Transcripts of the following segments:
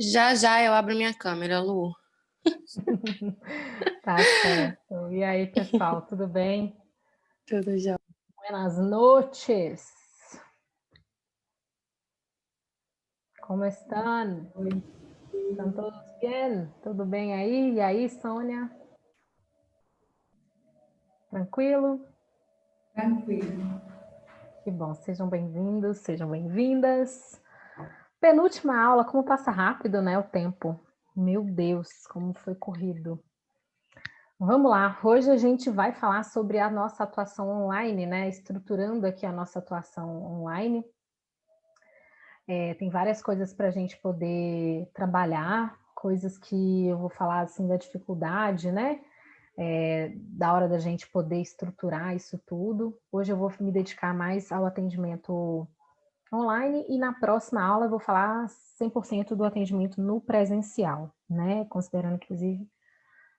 Já já eu abro minha câmera, Lu. Tá certo. E aí, pessoal, tudo bem? Tudo já. Buenas noches. Como estão? Oi. Estão todos bem? Tudo bem aí? E aí, Sônia? Tranquilo? Tranquilo. Que bom. Sejam bem-vindos, sejam bem-vindas. Penúltima aula, como passa rápido, né, o tempo. Meu Deus, como foi corrido. Vamos lá, hoje a gente vai falar sobre a nossa atuação online, né? Estruturando aqui a nossa atuação online. Tem várias coisas para a gente poder trabalhar, coisas que eu vou falar assim da dificuldade, né? Da hora da gente poder estruturar isso tudo. Hoje eu vou me dedicar mais ao atendimento online e na próxima aula eu vou falar 100% do atendimento no presencial, né? Considerando, inclusive,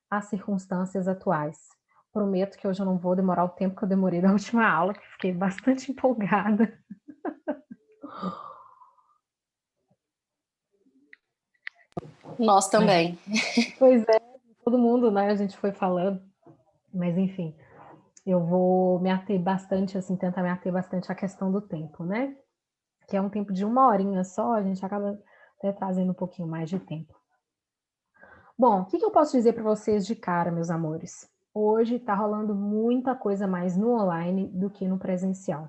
as circunstâncias atuais. Prometo que hoje eu não vou demorar o tempo que eu demorei na última aula, que fiquei bastante empolgada. Nós Mas, também. pois é, todo mundo, né? A gente foi falando, mas enfim, eu vou me ater bastante, assim, tentar me ater bastante à questão do tempo, né? Que é um tempo de 1 horinha só, a gente acaba até trazendo um pouquinho mais de tempo. Bom, o que eu posso dizer para vocês de cara, meus amores? Hoje está rolando muita coisa mais no online do que no presencial.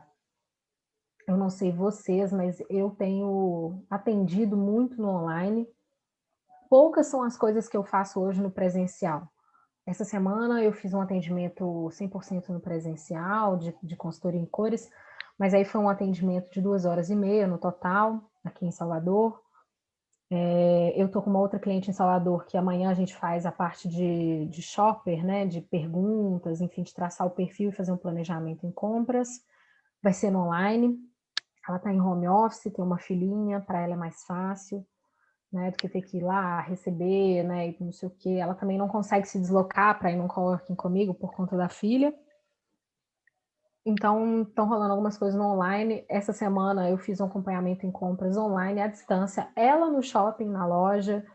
Eu não sei vocês, mas eu tenho atendido muito no online. Poucas são as coisas que eu faço hoje no presencial. Essa semana eu fiz um atendimento 100% no presencial, de consultoria em cores, mas aí foi um atendimento de 2 horas e meia no total, aqui em Salvador. Eu estou com uma outra cliente em Salvador que amanhã a gente faz a parte de shopper, né, de perguntas, enfim, de traçar o perfil e fazer um planejamento em compras. Vai ser no online. Ela está em home office, tem uma filhinha, para ela é mais fácil, né, do que ter que ir lá receber, né, e não sei o quê. Ela também não consegue se deslocar para ir num coworking comigo por conta da filha. Então, estão rolando algumas coisas no online. Essa semana eu fiz um acompanhamento em compras online à distância, ela no shopping, na loja,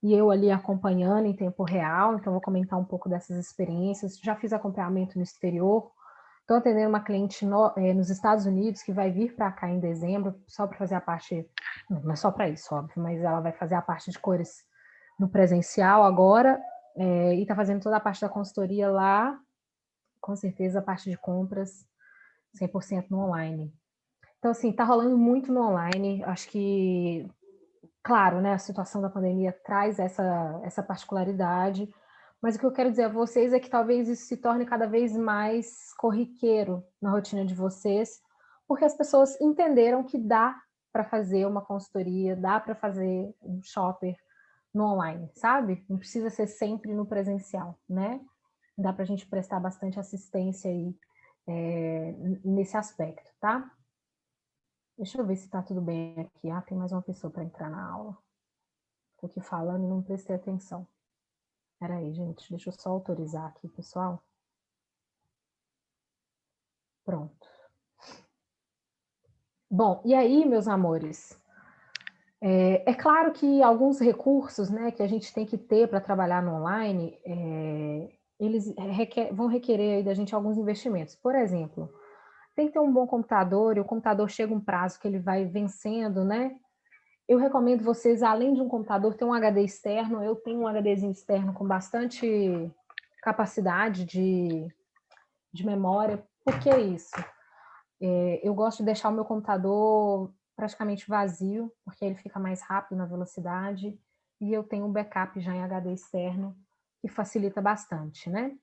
e eu ali acompanhando em tempo real. Então, vou comentar um pouco dessas experiências. Já fiz acompanhamento no exterior. Estou atendendo uma cliente nos Estados Unidos que vai vir para cá em dezembro, só para fazer a parte, não é só para isso, óbvio, mas ela vai fazer a parte de cores no presencial agora, e está fazendo toda a parte da consultoria lá, com certeza a parte de compras 100% no online. Então, assim, está rolando muito no online, acho que, claro, né, a situação da pandemia traz essa particularidade, mas o que eu quero dizer a vocês é que talvez isso se torne cada vez mais corriqueiro na rotina de vocês, porque as pessoas entenderam que dá para fazer uma consultoria, dá para fazer um shopper no online, sabe? Não precisa ser sempre no presencial, né? Dá para a gente prestar bastante assistência aí nesse aspecto, tá? Deixa eu ver se está tudo bem aqui. Ah, tem mais uma pessoa para entrar na aula. Estou aqui falando e não prestei atenção. Espera aí, gente. Deixa eu só autorizar aqui, pessoal. Pronto. Bom, e aí, meus amores? É claro que alguns recursos, né, que a gente tem que ter para trabalhar no online, eles vão requerer aí da gente alguns investimentos. Por exemplo, tem que ter um bom computador, e o computador chega um prazo que ele vai vencendo, né? Eu recomendo vocês, além de um computador, ter um HD externo. Eu tenho um HDzinho externo com bastante capacidade de memória. Por que isso? Eu gosto de deixar o meu computador praticamente vazio, porque ele fica mais rápido na velocidade, e eu tenho um backup já em HD externo, que facilita bastante, né?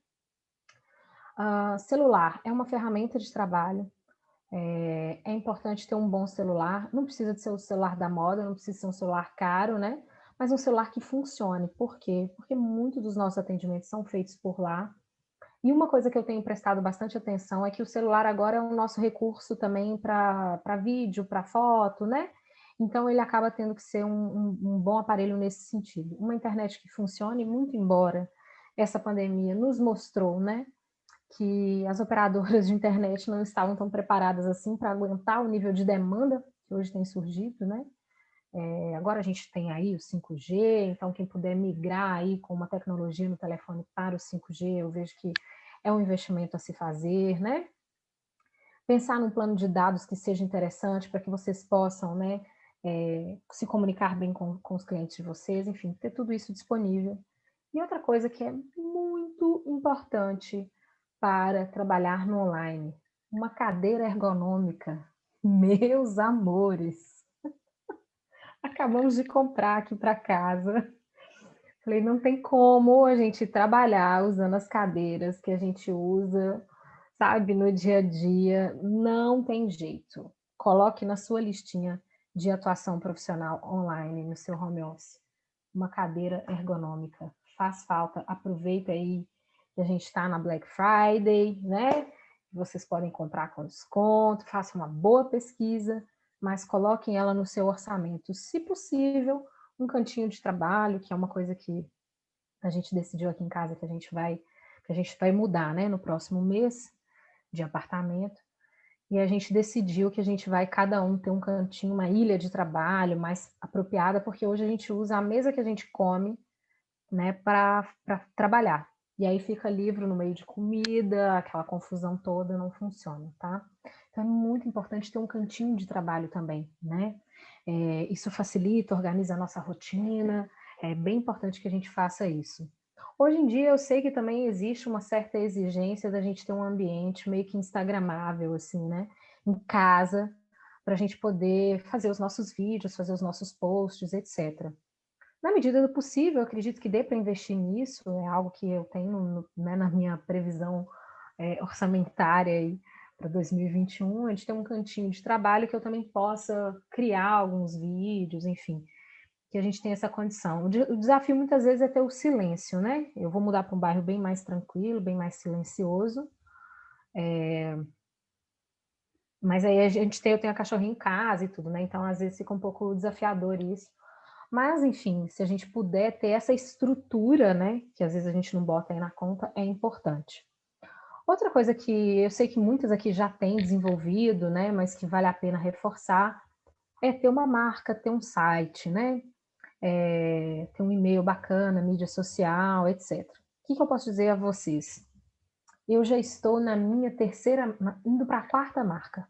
Celular é uma ferramenta de trabalho. É importante ter um bom celular. Não precisa de ser o celular da moda, não precisa ser um celular caro, né? Mas um celular que funcione. Por quê? Porque muitos dos nossos atendimentos são feitos por lá. E uma coisa que eu tenho prestado bastante atenção é que o celular agora é o nosso recurso também para vídeo, para foto, né? Então ele acaba tendo que ser um bom aparelho nesse sentido. Uma internet que funcione, muito embora essa pandemia nos mostrou, né, que as operadoras de internet não estavam tão preparadas assim para aguentar o nível de demanda que hoje tem surgido, né? Agora a gente tem aí o 5G, então quem puder migrar aí com uma tecnologia no telefone para o 5G, eu vejo que é um investimento a se fazer, né? Pensar num plano de dados que seja interessante para que vocês possam, né, se comunicar bem com os clientes de vocês, enfim, ter tudo isso disponível. E outra coisa que é muito importante para trabalhar no online, uma cadeira ergonômica. Meus amores, acabamos de comprar aqui para casa. Falei, não tem como a gente trabalhar usando as cadeiras que a gente usa, sabe, no dia a dia. Não tem jeito. Coloque na sua listinha de atuação profissional online, no seu home office, uma cadeira ergonômica. Faz falta, aproveita aí que a gente está na Black Friday, né? Vocês podem comprar com desconto, faça uma boa pesquisa, mas coloquem ela no seu orçamento. Se possível, um cantinho de trabalho, que é uma coisa que a gente decidiu aqui em casa que a gente vai mudar, né, no próximo mês de apartamento. E a gente decidiu que a gente vai cada um ter um cantinho, uma ilha de trabalho mais apropriada, porque hoje a gente usa a mesa que a gente come, né, para trabalhar. E aí fica livro no meio de comida, aquela confusão toda não funciona, tá? Então é muito importante ter um cantinho de trabalho também, né? Isso facilita, organiza a nossa rotina, é bem importante que a gente faça isso. Hoje em dia eu sei que também existe uma certa exigência da gente ter um ambiente meio que instagramável, assim, né? Em casa, para a gente poder fazer os nossos vídeos, fazer os nossos posts, etc. Na medida do possível, eu acredito que dê para investir nisso, é algo que eu tenho, né, na minha previsão orçamentária para 2021, a gente tem um cantinho de trabalho que eu também possa criar alguns vídeos, enfim, que a gente tem essa condição. O desafio muitas vezes é ter o silêncio, né? Eu vou mudar para um bairro bem mais tranquilo, bem mais silencioso, mas aí eu tenho a cachorrinha em casa e tudo, né? Então às vezes fica um pouco desafiador isso. Mas, enfim, se a gente puder ter essa estrutura, né, que às vezes a gente não bota aí na conta, é importante. Outra coisa que eu sei que muitas aqui já têm desenvolvido, né, mas que vale a pena reforçar, é ter uma marca, ter um site, né, ter um e-mail bacana, mídia social, etc. O que eu posso dizer a vocês? Eu já estou na minha terceira, indo para a quarta marca.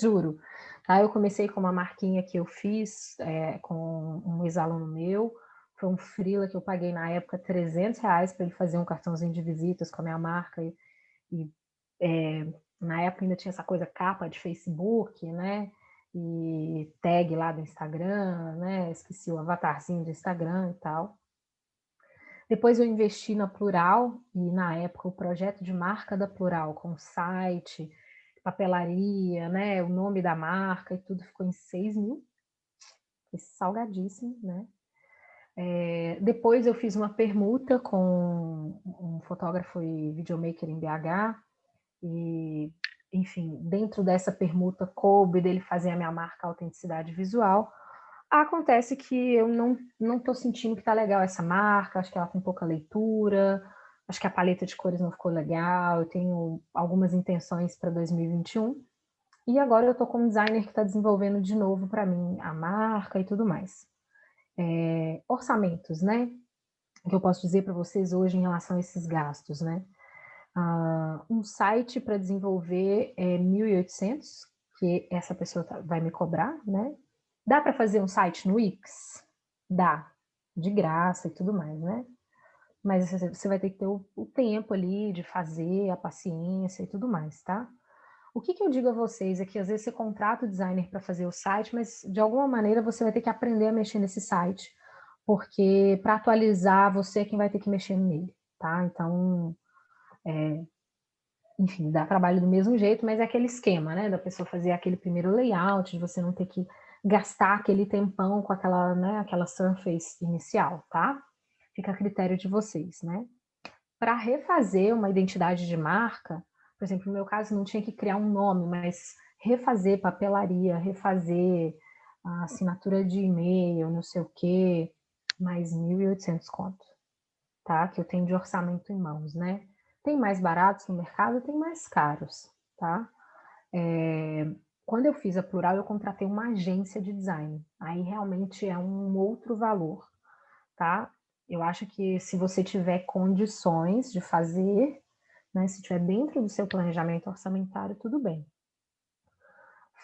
Juro. Tá? Eu comecei com uma marquinha que eu fiz com um ex-aluno meu. Foi um freela que eu paguei na época R$ 300 para ele fazer um cartãozinho de visitas com a minha marca. Na época ainda tinha essa coisa capa de Facebook, né? E tag lá do Instagram, né? Esqueci o avatarzinho do Instagram e tal. Depois eu investi na Plural, e na época o projeto de marca da Plural, com site, papelaria, né, o nome da marca e tudo ficou em 6 mil, salgadíssimo, né? Depois eu fiz uma permuta com um fotógrafo e videomaker em BH, e, enfim, dentro dessa permuta coube dele fazer a minha marca Autenticidade Visual. Acontece que eu não estou sentindo que está legal essa marca, acho que ela tem pouca leitura, acho que a paleta de cores não ficou legal, eu tenho algumas intenções para 2021, e agora eu estou com um designer que está desenvolvendo de novo para mim a marca e tudo mais. Orçamentos, né? O que eu posso dizer para vocês hoje em relação a esses gastos, né? Um site para desenvolver é 1.800, que essa pessoa vai me cobrar, né? Dá para fazer um site no Wix? Dá, de graça e tudo mais, né? Mas você vai ter que ter o tempo ali de fazer, a paciência e tudo mais, tá? O que eu digo a vocês é que às vezes você contrata o designer para fazer o site, mas de alguma maneira você vai ter que aprender a mexer nesse site, porque para atualizar você é quem vai ter que mexer nele, tá? Então, enfim, dá trabalho do mesmo jeito, mas é aquele esquema, né, da pessoa fazer aquele primeiro layout, de você não ter que gastar aquele tempão com aquela, né, aquela surface inicial, tá? Fica a critério de vocês, né? Para refazer uma identidade de marca, por exemplo, no meu caso não tinha que criar um nome, mas refazer papelaria, refazer a assinatura de e-mail, não sei o quê, mais 1.800 conto, tá? Que eu tenho de orçamento em mãos, né? Tem mais baratos no mercado, tem mais caros, tá? Quando eu fiz a Plural, eu contratei uma agência de design. Aí realmente é um outro valor, tá? Eu acho que se você tiver condições de fazer, né, se estiver dentro do seu planejamento orçamentário, tudo bem.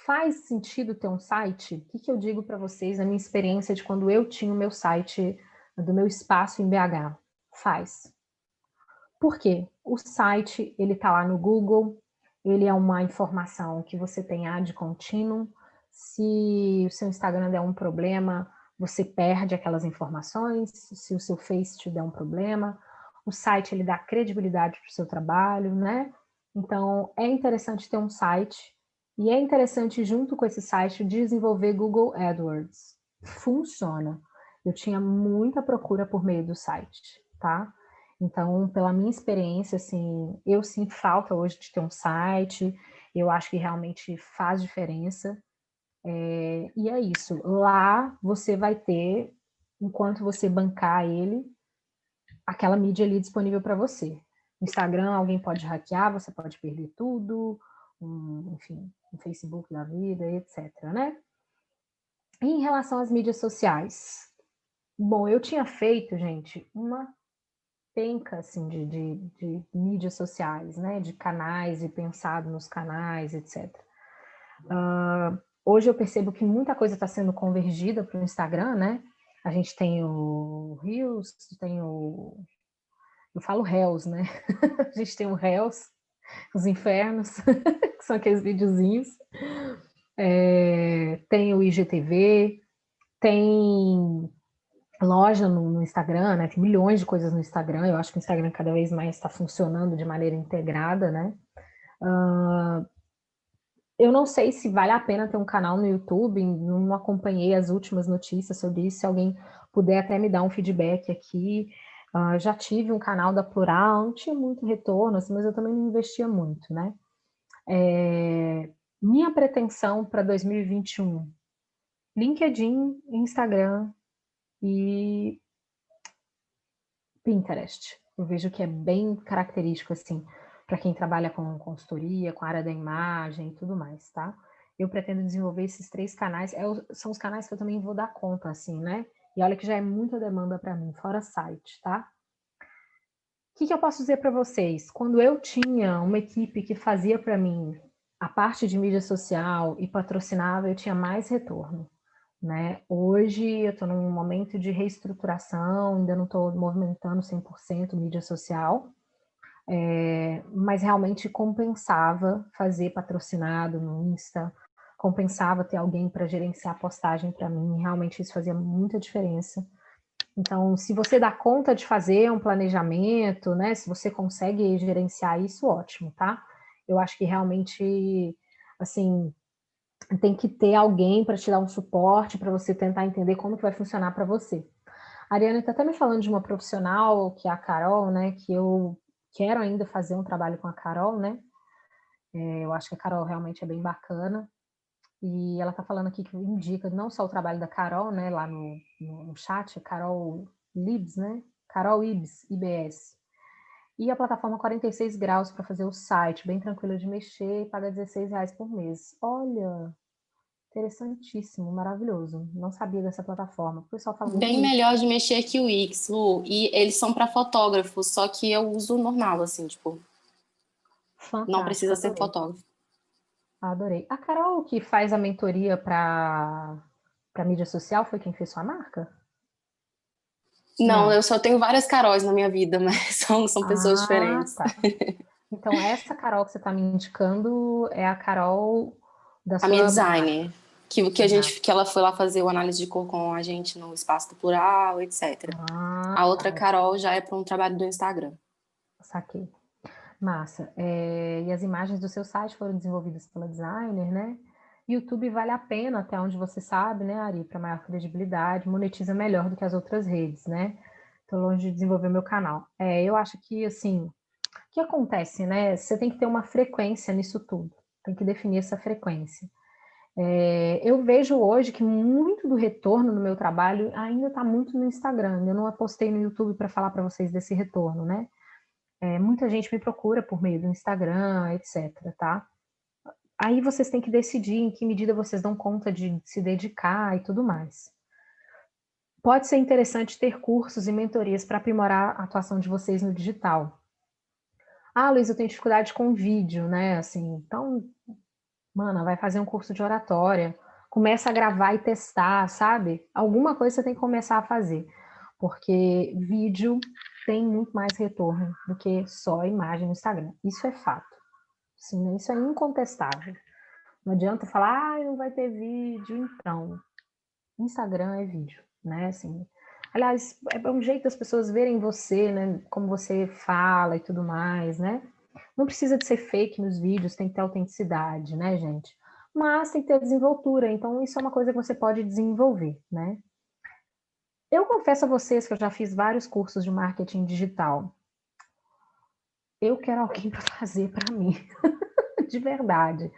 Faz sentido ter um site? O que eu digo para vocês na minha experiência de quando eu tinha o meu site do meu espaço em BH? Faz. Por quê? O site, ele está lá no Google, ele é uma informação que você tem ad contínuo. Se o seu Instagram der um problema, você perde aquelas informações. Se o seu Face te der um problema, o site ele dá credibilidade para o seu trabalho, né? Então, é interessante ter um site e é interessante, junto com esse site, desenvolver Google AdWords. Funciona. Eu tinha muita procura por meio do site, tá? Então, pela minha experiência, assim, eu sinto falta hoje de ter um site, eu acho que realmente faz diferença. E é isso. Lá você vai ter, enquanto você bancar ele, aquela mídia ali disponível para você. No Instagram, alguém pode hackear, você pode perder tudo, enfim, no Facebook da vida, etc, né? E em relação às mídias sociais, bom, eu tinha feito, gente, uma penca assim, de mídias sociais, né? De canais e pensado nos canais, etc. Hoje eu percebo que muita coisa está sendo convergida para o Instagram, né? A gente tem o Reels, tem o... Eu falo Reels, né? A gente tem o Reels, os infernos, que são aqueles videozinhos. Tem o IGTV, tem loja no Instagram, né? Tem milhões de coisas no Instagram. Eu acho que o Instagram cada vez mais está funcionando de maneira integrada, né? Eu não sei se vale a pena ter um canal no YouTube, não acompanhei as últimas notícias sobre isso, se alguém puder até me dar um feedback aqui. Já tive um canal da Plural, não tinha muito retorno, assim, mas eu também não investia muito, né? Minha pretensão para 2021, LinkedIn, Instagram e Pinterest. Eu vejo que é bem característico, assim, para quem trabalha com consultoria, com a área da imagem e tudo mais, tá? Eu pretendo desenvolver esses 3 canais, são os canais que eu também vou dar conta, assim, né? E olha que já é muita demanda para mim, fora site, tá? O que eu posso dizer para vocês? Quando eu tinha uma equipe que fazia para mim a parte de mídia social e patrocinava, eu tinha mais retorno, né? Hoje eu estou num momento de reestruturação, ainda não estou movimentando 100% mídia social, mas realmente compensava fazer patrocinado no Insta, compensava ter alguém para gerenciar a postagem para mim, realmente isso fazia muita diferença. Então, se você dá conta de fazer um planejamento, né, se você consegue gerenciar isso, ótimo, tá? Eu acho que realmente, assim, tem que ter alguém para te dar um suporte, para você tentar entender como que vai funcionar para você. A Ariana está até me falando de uma profissional, que é a Carol, né, que eu quero ainda fazer um trabalho com a Carol, né? Eu acho que a Carol realmente é bem bacana. E ela está falando aqui que indica não só o trabalho da Carol, né, lá no chat, Carol Libs, né? Carol Ibs, IBS. E a plataforma 46 graus para fazer o site, bem tranquilo de mexer, e paga R$16 por mês. Olha, interessantíssimo, maravilhoso. Não sabia dessa plataforma. O pessoal fala muito Bem isso. melhor de mexer que o Wix, Lu. E eles são para fotógrafos, só que eu uso normal, assim, tipo, não Fantástico, precisa ser adorei. fotógrafo. Adorei. A Carol, que faz a mentoria para mídia social, foi quem fez sua marca? Não, Não. eu só tenho várias Caróis na minha vida, mas são pessoas Ah, diferentes. tá. Então, essa Carol que você está me indicando é a Carol da A minha sua designer, marca. que ela foi lá fazer o análise de cor com a gente no Espaço do Plural, etc. Ah, A outra tá. Carol já é para um trabalho do Instagram. Saquei. Massa. E as imagens do seu site foram desenvolvidas pela designer, né? YouTube vale a pena, até onde você sabe, né, Ari, para maior credibilidade, monetiza melhor do que as outras redes, né? Estou longe de desenvolver meu canal. Eu acho que, assim, o que acontece, né? Você tem que ter uma frequência nisso tudo. Tem que definir essa frequência. Eu vejo hoje que muito do retorno do meu trabalho ainda está muito no Instagram. Eu não postei no YouTube para falar para vocês desse retorno, né? Muita gente me procura por meio do Instagram, etc, tá? Aí vocês têm que decidir em que medida vocês dão conta de se dedicar e tudo mais. Pode ser interessante ter cursos e mentorias para aprimorar a atuação de vocês no digital. Ah, Luiz, eu tenho dificuldade com vídeo, né? Assim, então, mana, vai fazer um curso de oratória, começa a gravar e testar, sabe? Alguma coisa você tem que começar a fazer, porque vídeo tem muito mais retorno do que só imagem no Instagram. Isso é fato. Sim, né? Isso é incontestável. Não adianta falar, ah, não vai ter vídeo, então. Instagram é vídeo, né? Assim, aliás, é um jeito das pessoas verem você, né? Como você fala e tudo mais, né? Não precisa de ser fake nos vídeos, tem que ter autenticidade, né, gente? Mas tem que ter desenvoltura, então isso é uma coisa que você pode desenvolver, né? Eu confesso a vocês que eu já fiz vários cursos de marketing digital. Eu quero alguém para fazer para mim, de verdade.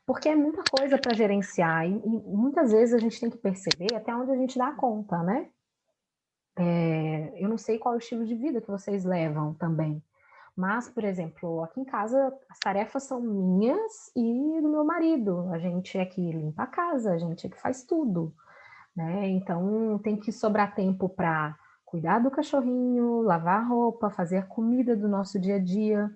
Porque é muita coisa para gerenciar e muitas vezes a gente tem que perceber até onde a gente dá conta, né? Eu não sei qual é o estilo de vida que vocês levam também, mas, por exemplo, aqui em casa as tarefas são minhas e do meu marido. A gente é que limpa a casa, a gente é que faz tudo, né? Então tem que sobrar tempo para cuidar do cachorrinho, lavar a roupa, fazer a comida do nosso dia a dia,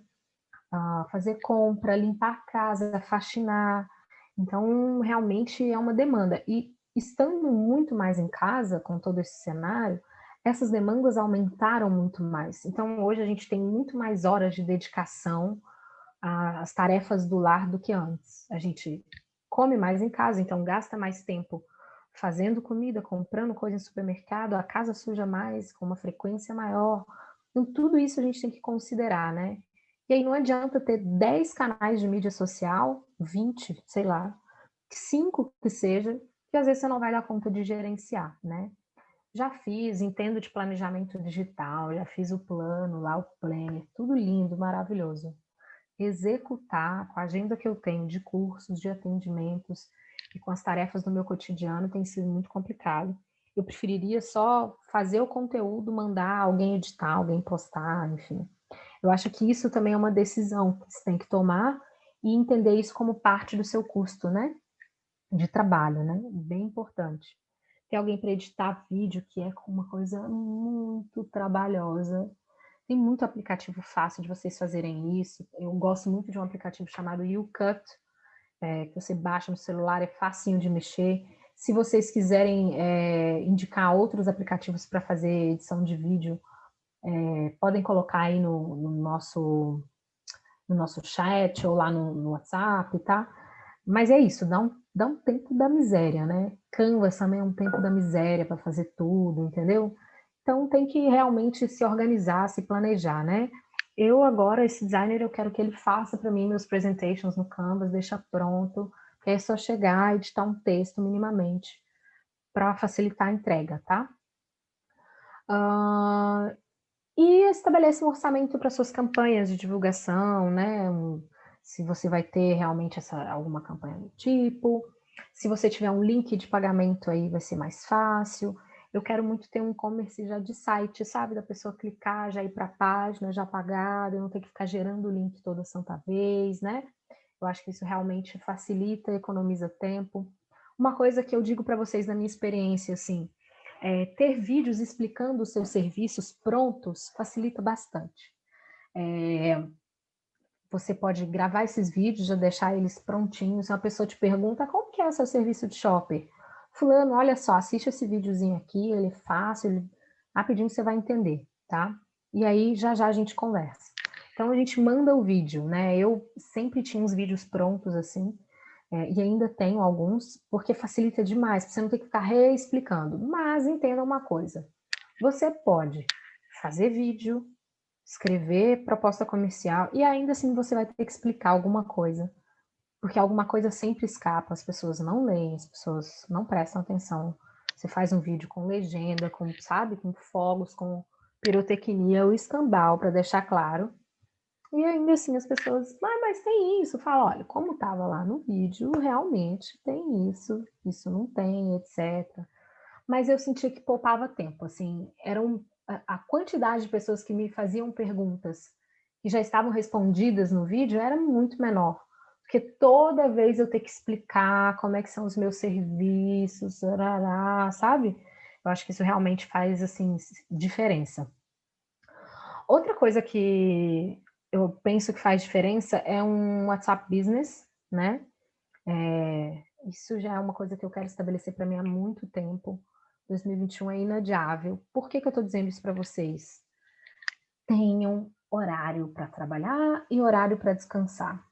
fazer compra, limpar a casa, faxinar. Então, realmente é uma demanda. E estando muito mais em casa, com todo esse cenário, essas demandas aumentaram muito mais. Então, hoje a gente tem muito mais horas de dedicação às tarefas do lar do que antes. A gente come mais em casa, então gasta mais tempo fazendo comida, comprando coisa em supermercado, a casa suja mais, com uma frequência maior. Então, tudo isso a gente tem que considerar, né? E aí não adianta ter 10 canais de mídia social, 20, sei lá, 5 que seja, que às vezes você não vai dar conta de gerenciar, né? Já fiz, entendo de planejamento digital, já fiz o plano lá, o planner, tudo lindo, maravilhoso. Executar com a agenda que eu tenho de cursos, de atendimentos e com as tarefas do meu cotidiano tem sido muito complicado. Eu preferiria só fazer o conteúdo, mandar alguém editar, alguém postar, enfim. Eu acho que isso também é uma decisão que você tem que tomar e entender isso como parte do seu custo, né? De trabalho, né? Bem importante. Ter alguém para editar vídeo, que é uma coisa muito trabalhosa. Tem muito aplicativo fácil de vocês fazerem isso. Eu gosto muito de um aplicativo chamado YouCut, que você baixa no celular, é facinho de mexer. Se vocês quiserem indicar outros aplicativos para fazer edição de vídeo, podem colocar aí no nosso chat ou lá no WhatsApp, tá? Mas é isso, dá um tempo da miséria, né? Canvas também é um tempo da miséria para fazer tudo, entendeu? Então tem que realmente se organizar, se planejar, né? Eu agora, esse designer, eu quero que ele faça para mim meus presentations no Canvas, deixa pronto, que é só chegar e editar um texto minimamente para facilitar a entrega, tá? E estabelece um orçamento para suas campanhas de divulgação, né? Se você vai ter realmente alguma campanha do tipo. Se você tiver um link de pagamento aí, vai ser mais fácil. Eu quero muito ter um e-commerce já de site, sabe? Da pessoa clicar, já ir para a página, já pagada, não ter que ficar gerando o link toda santa vez, né? Eu acho que isso realmente facilita, economiza tempo. Uma coisa que eu digo para vocês na minha experiência, assim, ter vídeos explicando os seus serviços prontos facilita bastante. Você pode gravar esses vídeos, já deixar eles prontinhos. Se uma pessoa te pergunta, como que é o seu serviço de shopper? Fulano, olha só, assiste esse videozinho aqui, ele é fácil, rapidinho você vai entender, tá? E aí, já já a gente conversa. Então, a gente manda o vídeo, né? Eu sempre tinha uns vídeos prontos, assim, e ainda tenho alguns, porque facilita demais, você não tem que ficar reexplicando. Mas entenda uma coisa, você pode fazer vídeo, escrever proposta comercial e ainda assim você vai ter que explicar alguma coisa, porque alguma coisa sempre escapa, as pessoas não leem, as pessoas não prestam atenção. Você faz um vídeo com legenda, com, sabe, com fogos, com pirotecnia, o escambau, para deixar claro. E ainda assim as pessoas, mas tem isso. Fala, olha, como estava lá no vídeo, realmente tem isso, isso não tem, etc. Mas eu sentia que poupava tempo, assim, a quantidade de pessoas que me faziam perguntas que já estavam respondidas no vídeo era muito menor. Porque toda vez eu ter que explicar como é que são os meus serviços, sabe? Eu acho que isso realmente faz, assim, diferença. Outra coisa que eu penso que faz diferença é um WhatsApp Business, né? Isso já é uma coisa que eu quero estabelecer para mim há muito tempo. 2021 é inadiável. Por que eu estou dizendo isso para vocês? Tenham horário para trabalhar e horário para descansar.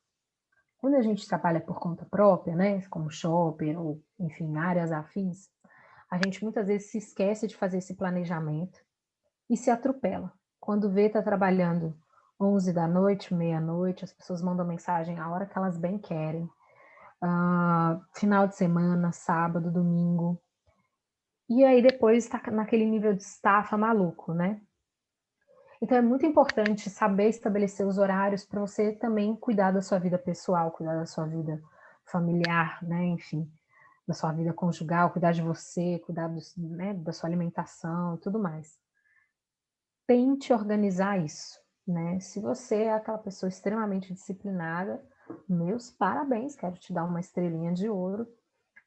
Quando a gente trabalha por conta própria, né, como shopper ou, enfim, áreas afins, a gente muitas vezes se esquece de fazer esse planejamento e se atropela. Quando vê, está trabalhando 11 da noite, meia-noite, as pessoas mandam mensagem a hora que elas bem querem. Final de semana, sábado, domingo. E aí depois está naquele nível de estafa maluco, né? Então é muito importante saber estabelecer os horários para você também cuidar da sua vida pessoal, cuidar da sua vida familiar, né? Enfim, da sua vida conjugal, cuidar de você, cuidar né, da sua alimentação e tudo mais. Tente organizar isso, né? Se você é aquela pessoa extremamente disciplinada, meus parabéns, quero te dar uma estrelinha de ouro.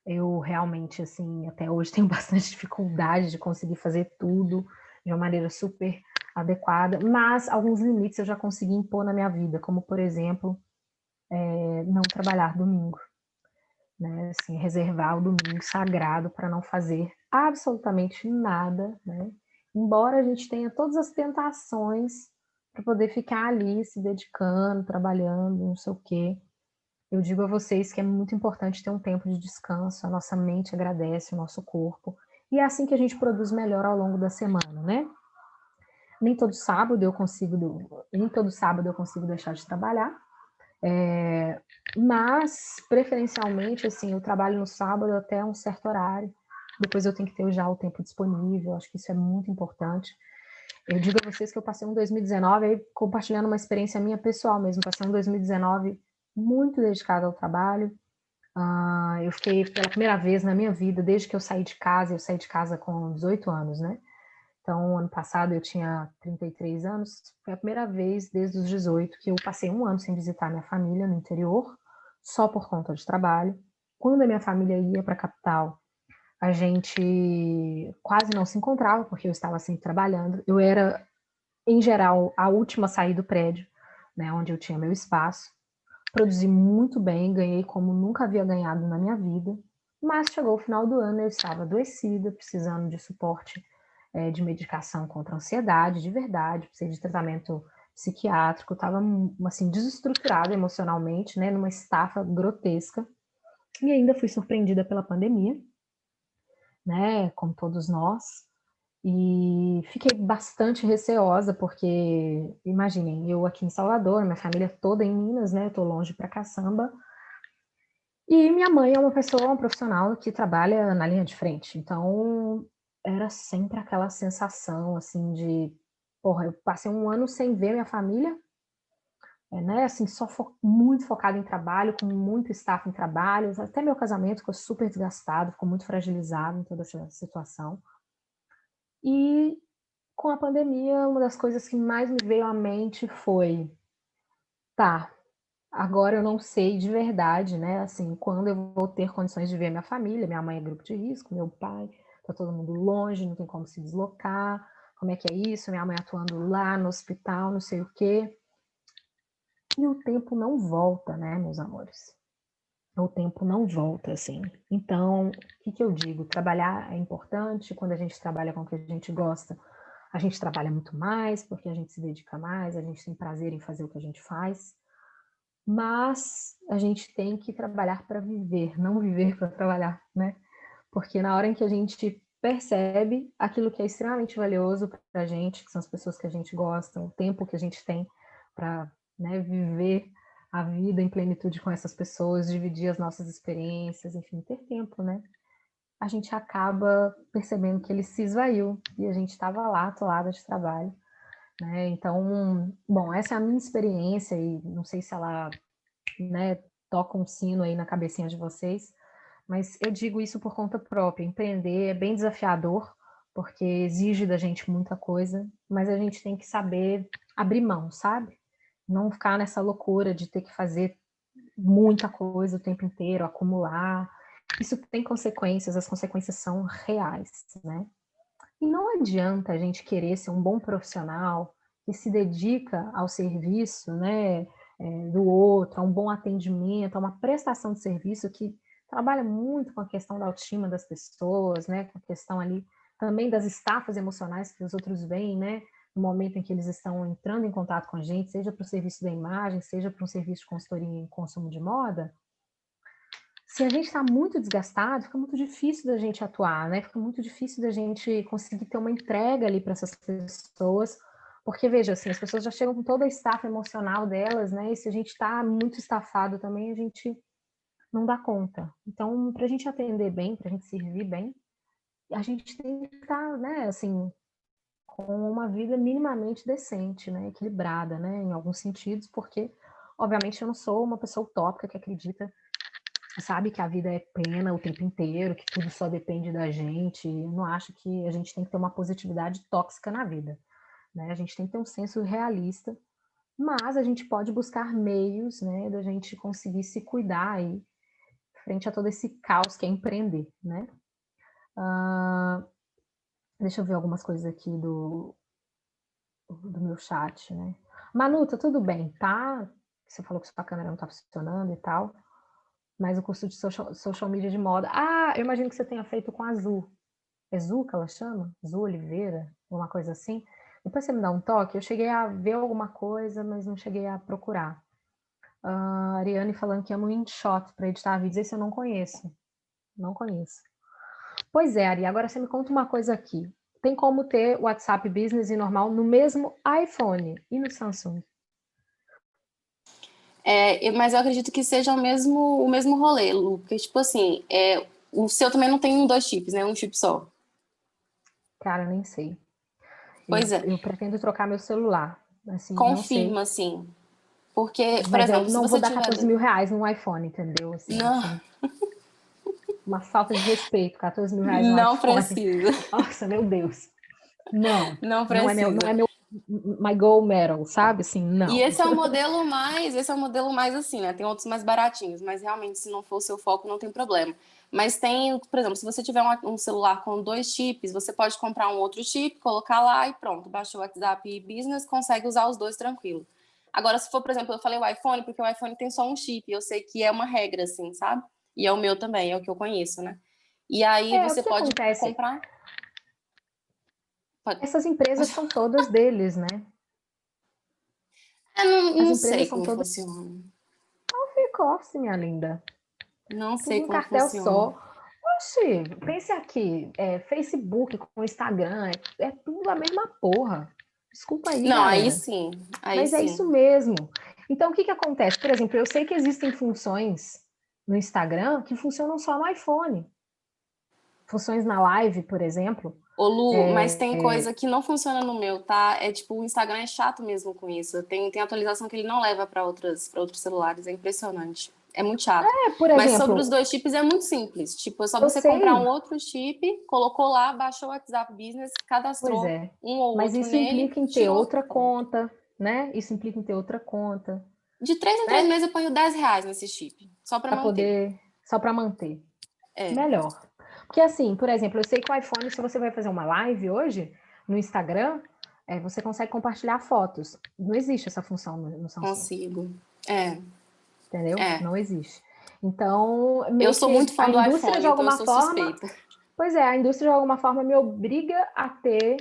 Eu realmente, assim, até hoje tenho bastante dificuldade de conseguir fazer tudo de uma maneira super adequada, mas alguns limites eu já consegui impor na minha vida, como, por exemplo, não trabalhar domingo, né? Assim, reservar o domingo sagrado para não fazer absolutamente nada, né? Embora a gente tenha todas as tentações para poder ficar ali se dedicando, trabalhando, não sei o quê. Eu digo a vocês que é muito importante ter um tempo de descanso, a nossa mente agradece, o nosso corpo, e é assim que a gente produz melhor ao longo da semana, né? Nem todo sábado eu consigo deixar de trabalhar, mas preferencialmente, assim, eu trabalho no sábado até um certo horário, depois eu tenho que ter já o tempo disponível, acho que isso é muito importante. Eu digo a vocês que eu passei um 2019 aí compartilhando uma experiência minha pessoal mesmo, passei um 2019 muito dedicada ao trabalho. Eu fiquei pela primeira vez na minha vida, desde que eu saí de casa com 18 anos, né? Então, ano passado eu tinha 33 anos, foi a primeira vez desde os 18 que eu passei um ano sem visitar minha família no interior, só por conta de trabalho. Quando a minha família ia para a capital, a gente quase não se encontrava, porque eu estava sempre trabalhando. Eu era, em geral, a última a sair do prédio, né, onde eu tinha meu espaço. Produzi muito bem, ganhei como nunca havia ganhado na minha vida, mas chegou o final do ano, eu estava adoecida, precisando de suporte de medicação contra a ansiedade, de verdade, precisei de tratamento psiquiátrico, estava assim, desestruturada emocionalmente, né, numa estafa grotesca, e ainda fui surpreendida pela pandemia, né, como todos nós, e fiquei bastante receosa, porque, imaginem, eu aqui em Salvador, minha família toda em Minas, né, eu tô longe pra caçamba, e minha mãe é uma pessoa, um profissional que trabalha na linha de frente, então era sempre aquela sensação, assim, de, porra, eu passei um ano sem ver minha família, né, assim, só muito focada em trabalho, com muito staff em trabalho, até meu casamento ficou super desgastado, ficou muito fragilizado em toda essa situação. E com a pandemia, uma das coisas que mais me veio à mente foi, tá, agora eu não sei de verdade, né, assim, quando eu vou ter condições de ver minha família, minha mãe é grupo de risco, meu pai, tá todo mundo longe, não tem como se deslocar, como é que é isso, minha mãe atuando lá no hospital, não sei o quê. E o tempo não volta, né, meus amores? O tempo não volta, assim. Então, o que eu digo? Trabalhar é importante, quando a gente trabalha com o que a gente gosta, a gente trabalha muito mais, porque a gente se dedica mais, a gente tem prazer em fazer o que a gente faz, mas a gente tem que trabalhar para viver, não viver para trabalhar, né? Porque na hora em que a gente percebe aquilo que é extremamente valioso para a gente, que são as pessoas que a gente gosta, o tempo que a gente tem para, né, viver a vida em plenitude com essas pessoas, dividir as nossas experiências, enfim, ter tempo, né? A gente acaba percebendo que ele se esvaiu e a gente estava lá atolada de trabalho, né? Então, bom, essa é a minha experiência e não sei se ela, né, toca um sino aí na cabecinha de vocês, mas eu digo isso por conta própria. Empreender é bem desafiador, porque exige da gente muita coisa, mas a gente tem que saber abrir mão, sabe? Não ficar nessa loucura de ter que fazer muita coisa o tempo inteiro, acumular. Isso tem consequências, as consequências são reais, né? E não adianta a gente querer ser um bom profissional que se dedica ao serviço, né, do outro, a um bom atendimento, a uma prestação de serviço que trabalha muito com a questão da autoestima das pessoas, né, com a questão ali também das estafas emocionais que os outros veem, né, no momento em que eles estão entrando em contato com a gente, seja para o serviço da imagem, seja para um serviço de consultoria em consumo de moda. Se a gente está muito desgastado, fica muito difícil da gente atuar, né? Fica muito difícil da gente conseguir ter uma entrega ali para essas pessoas, porque veja, assim, as pessoas já chegam com toda a estafa emocional delas, né? E se a gente está muito estafado também, a gente não dá conta. Então, para a gente atender bem, para a gente servir bem, a gente tem que estar, né, assim, com uma vida minimamente decente, né? Equilibrada, né? Em alguns sentidos, porque, obviamente, eu não sou uma pessoa utópica que acredita, sabe, que a vida é plena o tempo inteiro, que tudo só depende da gente. Eu não acho que a gente tem que ter uma positividade tóxica na vida, né? A gente tem que ter um senso realista, mas a gente pode buscar meios, né, da gente conseguir se cuidar aí frente a todo esse caos que é empreender, né? Deixa eu ver algumas coisas aqui do meu chat, né? Manu, tá tudo bem, tá? Você falou que sua câmera não tá funcionando e tal. Mas o curso de social media de moda. Ah, eu imagino que você tenha feito com a Azul. É Zu que ela chama? Zu Oliveira? Uma coisa assim. Depois você me dá um toque. Eu cheguei a ver alguma coisa, mas não cheguei a procurar. A Ariane falando que ama o InShot para editar vídeos. Esse eu não conheço. Não conheço. Pois é, Ari. Agora você me conta uma coisa aqui. Tem como ter WhatsApp Business e normal no mesmo iPhone e no Samsung? Mas eu acredito que seja o mesmo rolê, Lu, porque, tipo assim, o seu também não tem dois chips, né? Um chip só. Cara, nem sei. Pois é, Eu pretendo trocar meu celular. Assim, não sei. confirma, assim. Porque, por Mas eu exemplo, se não vou você dar tiver. 14 mil reais num iPhone, entendeu? Assim, Não, acho uma falta de respeito, 14 mil reais num não iPhone. precisa. Nossa, meu Deus. Não, Não não precisa. é meu my gold medal, sabe? Assim, E não. esse é o modelo mais assim, né? Tem outros mais baratinhos, mas realmente, se não for o seu foco, não tem problema. Mas tem, por exemplo, se você tiver um celular com dois chips, você pode comprar um outro chip, colocar lá e pronto, baixou o WhatsApp Business, consegue usar os dois tranquilo. Agora, se for, por exemplo, eu falei o iPhone, porque o iPhone tem só um chip, eu sei que é uma regra, assim, sabe? E é o meu também, é o que eu conheço, né? E aí O você que pode acontece? comprar. Pode, Essas empresas são todas deles, né? As não empresas sei são como todas funciona. e-commerce, minha linda. Não Tudo sei um como cartel funciona. só. Oxi, pense aqui, Facebook com Instagram, é tudo a mesma porra. Desculpa aí, Não, aí galera. sim, aí Mas é isso sim. mesmo. Então, o que que acontece? Por exemplo, eu sei que existem funções no Instagram que funcionam só no iPhone. Funções na live, por exemplo. Ô Lu, mas tem coisa que não funciona no meu, tá? É tipo, o Instagram é chato mesmo com isso. Tem atualização que ele não leva para outros celulares, é impressionante. É muito chato. Por Mas sobre exemplo, os dois chips é muito simples. Tipo, é só eu você comprar sei, um outro chip, colocou lá, baixou o WhatsApp Business, pois cadastrou é. um ou Mas outro isso nele, implica em ter tirou, outra pronto. conta, né? Isso implica em ter outra conta, De 3 em 3 né? meses eu ponho R$ 10 nesse chip, só para Para manter. poder, só para manter. É. Melhor. Porque assim, por exemplo, eu sei que o iPhone, se você vai fazer uma live hoje no Instagram, você consegue compartilhar fotos. Não existe essa função no Samsung, Consigo. É, entendeu? é. Não existe. Então, Eu meio sou que muito a fã do indústria, de iPhone, então eu alguma sou forma, suspeita. pois é, a indústria, de alguma forma, me obriga a ter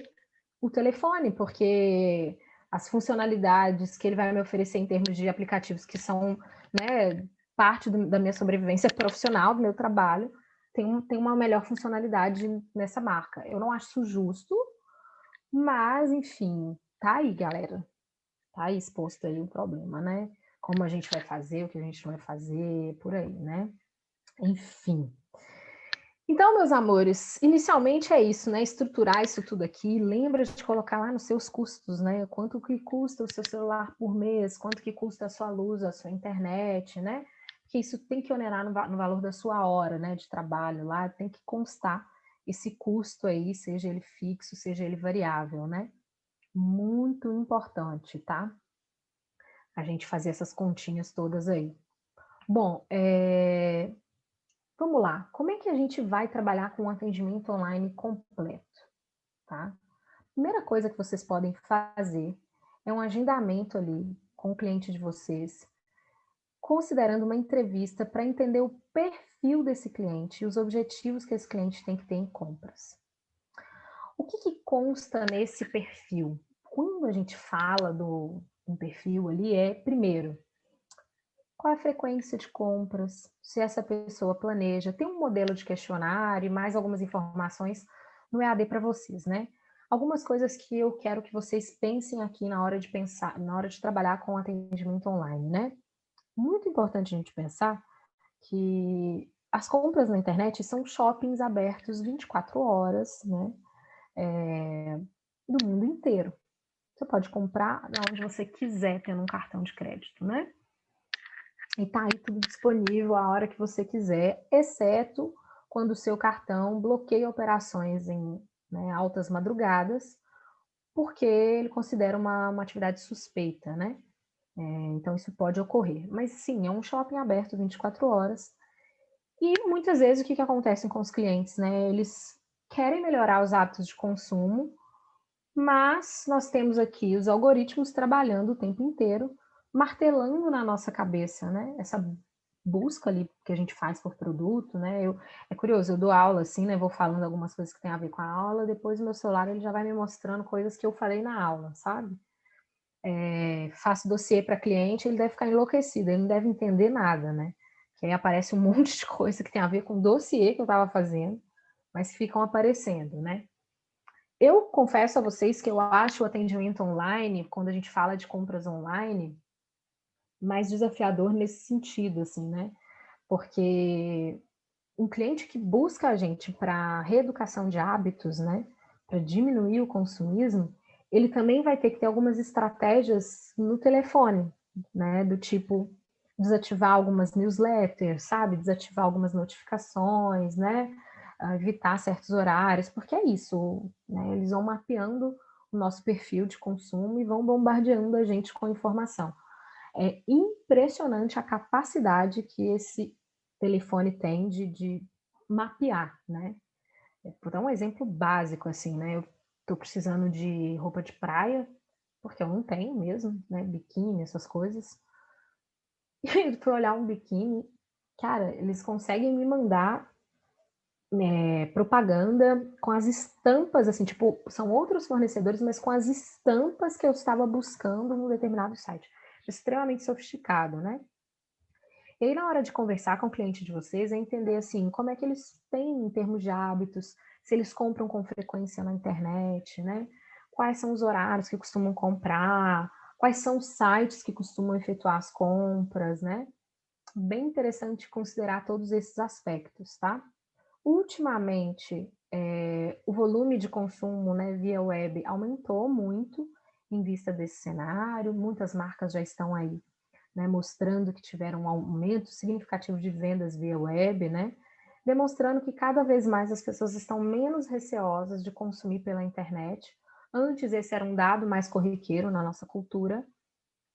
o telefone, porque as funcionalidades que ele vai me oferecer em termos de aplicativos que são, né, parte da minha sobrevivência profissional, do meu trabalho, tem uma melhor funcionalidade nessa marca. Eu não acho isso justo, mas, enfim, tá aí, galera. Tá aí exposto aí o problema, né? Como a gente vai fazer, o que a gente não vai fazer, por aí, né? Enfim. Então, meus amores, inicialmente é isso, né? Estruturar isso tudo aqui. Lembra de colocar lá nos seus custos, né? Quanto que custa o seu celular por mês, quanto que custa a sua luz, a sua internet, né? Porque isso tem que onerar no valor da sua hora, né? De trabalho lá, tem que constar esse custo aí, seja ele fixo, seja ele variável, né? Muito importante, tá? A gente fazer essas continhas todas aí. Bom, vamos lá. Como é que a gente vai trabalhar com um atendimento online completo, tá? Primeira coisa que vocês podem fazer é um agendamento ali com o cliente de vocês, considerando uma entrevista para entender o perfil desse cliente e os objetivos que esse cliente tem que ter em compras. O que consta nesse perfil? Quando a gente fala um perfil ali, primeiro, qual é a frequência de compras, se essa pessoa planeja, tem um modelo de questionário e mais algumas informações no EAD para vocês, né? Algumas coisas que eu quero que vocês pensem aqui na hora de pensar, na hora de trabalhar com atendimento online, né? Muito importante a gente pensar que as compras na internet são shoppings abertos 24 horas, né? Do mundo inteiro. Você pode comprar onde você quiser, tendo um cartão de crédito, né? E tá aí tudo disponível a hora que você quiser, exceto quando o seu cartão bloqueia operações em, né, altas madrugadas, porque ele considera uma atividade suspeita, né? Então isso pode ocorrer. Mas sim, é um shopping aberto 24 horas. E muitas vezes o que acontece com os clientes, né? Eles querem melhorar os hábitos de consumo, mas nós temos aqui os algoritmos trabalhando o tempo inteiro, martelando na nossa cabeça, né? Essa busca ali que a gente faz por produto, né? É curioso, eu dou aula assim, né? Vou falando algumas coisas que tem a ver com a aula, depois o meu celular ele já vai me mostrando coisas que eu falei na aula, sabe? Faço dossiê para cliente, ele deve ficar enlouquecido, ele não deve entender nada, né? Que aí aparece um monte de coisa que tem a ver com o dossiê que eu estava fazendo, mas ficam aparecendo, né? Eu confesso a vocês que eu acho o atendimento online, quando a gente fala de compras online, mais desafiador nesse sentido, assim, né? Porque um cliente que busca a gente para reeducação de hábitos, né? Para diminuir o consumismo, ele também vai ter que ter algumas estratégias no telefone, né? Do tipo desativar algumas newsletters, sabe? Desativar algumas notificações, né? Evitar certos horários, porque é isso, né? Eles vão mapeando o nosso perfil de consumo e vão bombardeando a gente com informação. É impressionante a capacidade que esse telefone tem de mapear, né? Vou dar um exemplo básico, assim, né? Eu tô precisando de roupa de praia, porque eu não tenho mesmo, né? Biquíni, essas coisas. E aí eu fui olhar um biquíni, cara, eles conseguem me mandar propaganda com as estampas, assim, tipo, são outros fornecedores, mas com as estampas que eu estava buscando num determinado site. Extremamente sofisticado, né? E aí, na hora de conversar com o cliente de vocês, é entender, assim, como é que eles têm em termos de hábitos, se eles compram com frequência na internet, né? Quais são os horários que costumam comprar, quais são os sites que costumam efetuar as compras, né? Bem interessante considerar todos esses aspectos, tá? Ultimamente, o volume de consumo, né, via web aumentou muito em vista desse cenário, muitas marcas já estão aí, né, mostrando que tiveram um aumento significativo de vendas via web, né, demonstrando que cada vez mais as pessoas estão menos receosas de consumir pela internet. Antes esse era um dado mais corriqueiro na nossa cultura.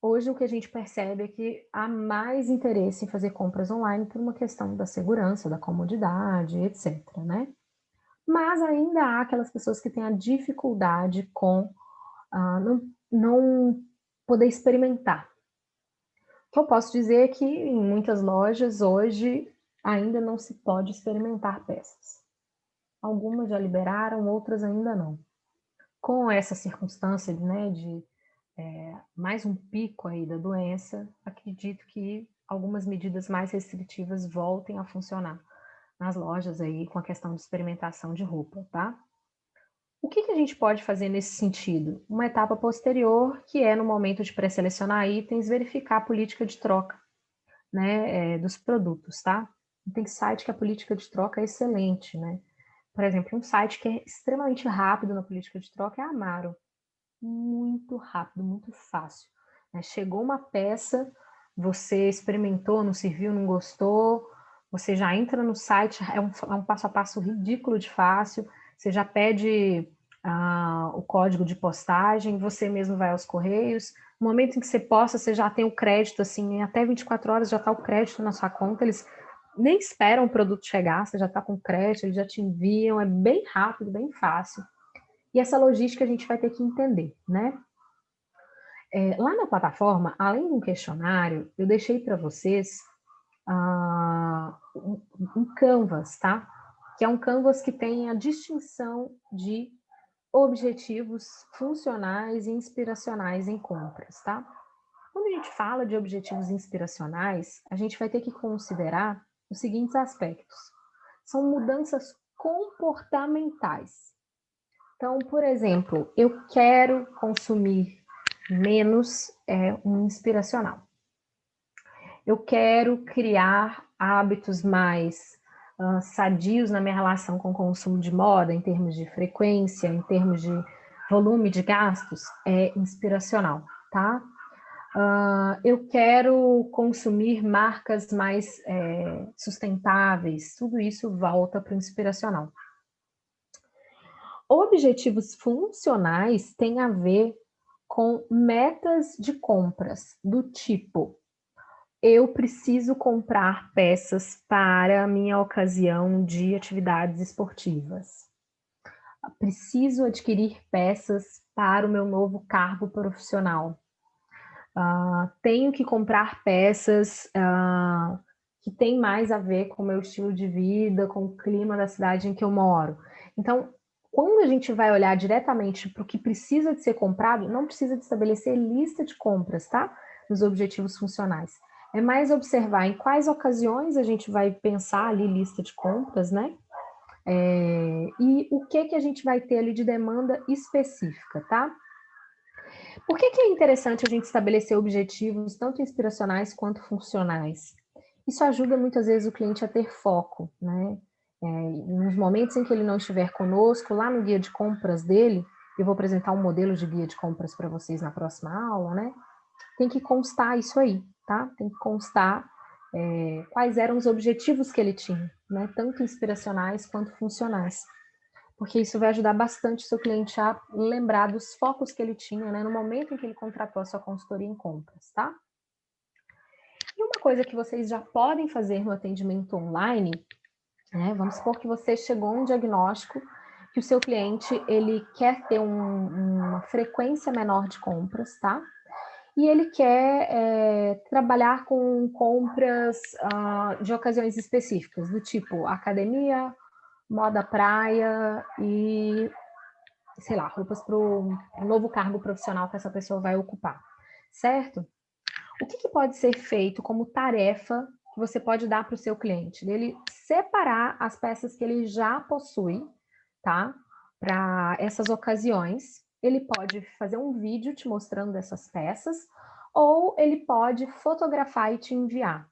Hoje o que a gente percebe é que há mais interesse em fazer compras online por uma questão da segurança, da comodidade, etc, né? Mas ainda há aquelas pessoas que têm a dificuldade com não poder experimentar. O que eu posso dizer é que em muitas lojas hoje ainda não se pode experimentar peças. Algumas já liberaram, outras ainda não. Com essa circunstância, né, de mais um pico aí da doença, acredito que algumas medidas mais restritivas voltem a funcionar nas lojas aí com a questão de experimentação de roupa, tá? O que a gente pode fazer nesse sentido? Uma etapa posterior, que é no momento de pré-selecionar itens, verificar a política de troca, né, dos produtos, tá? Tem site que a política de troca é excelente, né? Por exemplo, um site que é extremamente rápido na política de troca é a Amaro. Muito rápido, muito fácil, né? Chegou uma peça, você experimentou, não serviu, não gostou, você já entra no site, é um passo a passo ridículo de fácil, você já pede o código de postagem, você mesmo vai aos correios. No momento em que você posta, você já tem o crédito, assim, em até 24 horas já está o crédito na sua conta, eles nem esperam o produto chegar, você já está com crédito, eles já te enviam, é bem rápido, bem fácil. E essa logística a gente vai ter que entender, né? Lá na plataforma, além de um questionário, eu deixei para vocês um canvas, tá? Que é um canvas que tem a distinção de objetivos funcionais e inspiracionais em compras, tá? Quando a gente fala de objetivos inspiracionais, a gente vai ter que considerar os seguintes aspectos. São mudanças comportamentais. Então, por exemplo, eu quero consumir menos um inspiracional. Eu quero criar hábitos mais sadios na minha relação com o consumo de moda, em termos de frequência, em termos de volume de gastos, é inspiracional, tá? Eu quero consumir marcas mais sustentáveis, tudo isso volta para o inspiracional. Objetivos funcionais têm a ver com metas de compras, do tipo, eu preciso comprar peças para a minha ocasião de atividades esportivas. Preciso adquirir peças para o meu novo cargo profissional. Tenho que comprar peças que têm mais a ver com o meu estilo de vida, com o clima da cidade em que eu moro. Então, quando a gente vai olhar diretamente para o que precisa de ser comprado, não precisa de estabelecer lista de compras, tá? Nos objetivos funcionais. É mais observar em quais ocasiões a gente vai pensar ali lista de compras, né? E o que a gente vai ter ali de demanda específica, tá? Por que é interessante a gente estabelecer objetivos tanto inspiracionais quanto funcionais? Isso ajuda muitas vezes o cliente a ter foco, né? Nos momentos em que ele não estiver conosco, lá no guia de compras dele, eu vou apresentar um modelo de guia de compras para vocês na próxima aula, né? Tem que constar isso aí, tá? Tem que constar quais eram os objetivos que ele tinha, né? Tanto inspiracionais quanto funcionais. Porque isso vai ajudar bastante o seu cliente a lembrar dos focos que ele tinha, né? No momento em que ele contratou a sua consultoria em compras, tá? E uma coisa que vocês já podem fazer no atendimento online, né? Vamos supor que você chegou a um diagnóstico que o seu cliente, ele quer ter uma frequência menor de compras, tá? E ele quer trabalhar com compras de ocasiões específicas, do tipo academia, moda praia e, sei lá, roupas para o novo cargo profissional que essa pessoa vai ocupar, certo? O que pode ser feito como tarefa que você pode dar para o seu cliente? Dele separar as peças que ele já possui, tá? Para essas ocasiões. Ele pode fazer um vídeo te mostrando essas peças, ou ele pode fotografar e te enviar,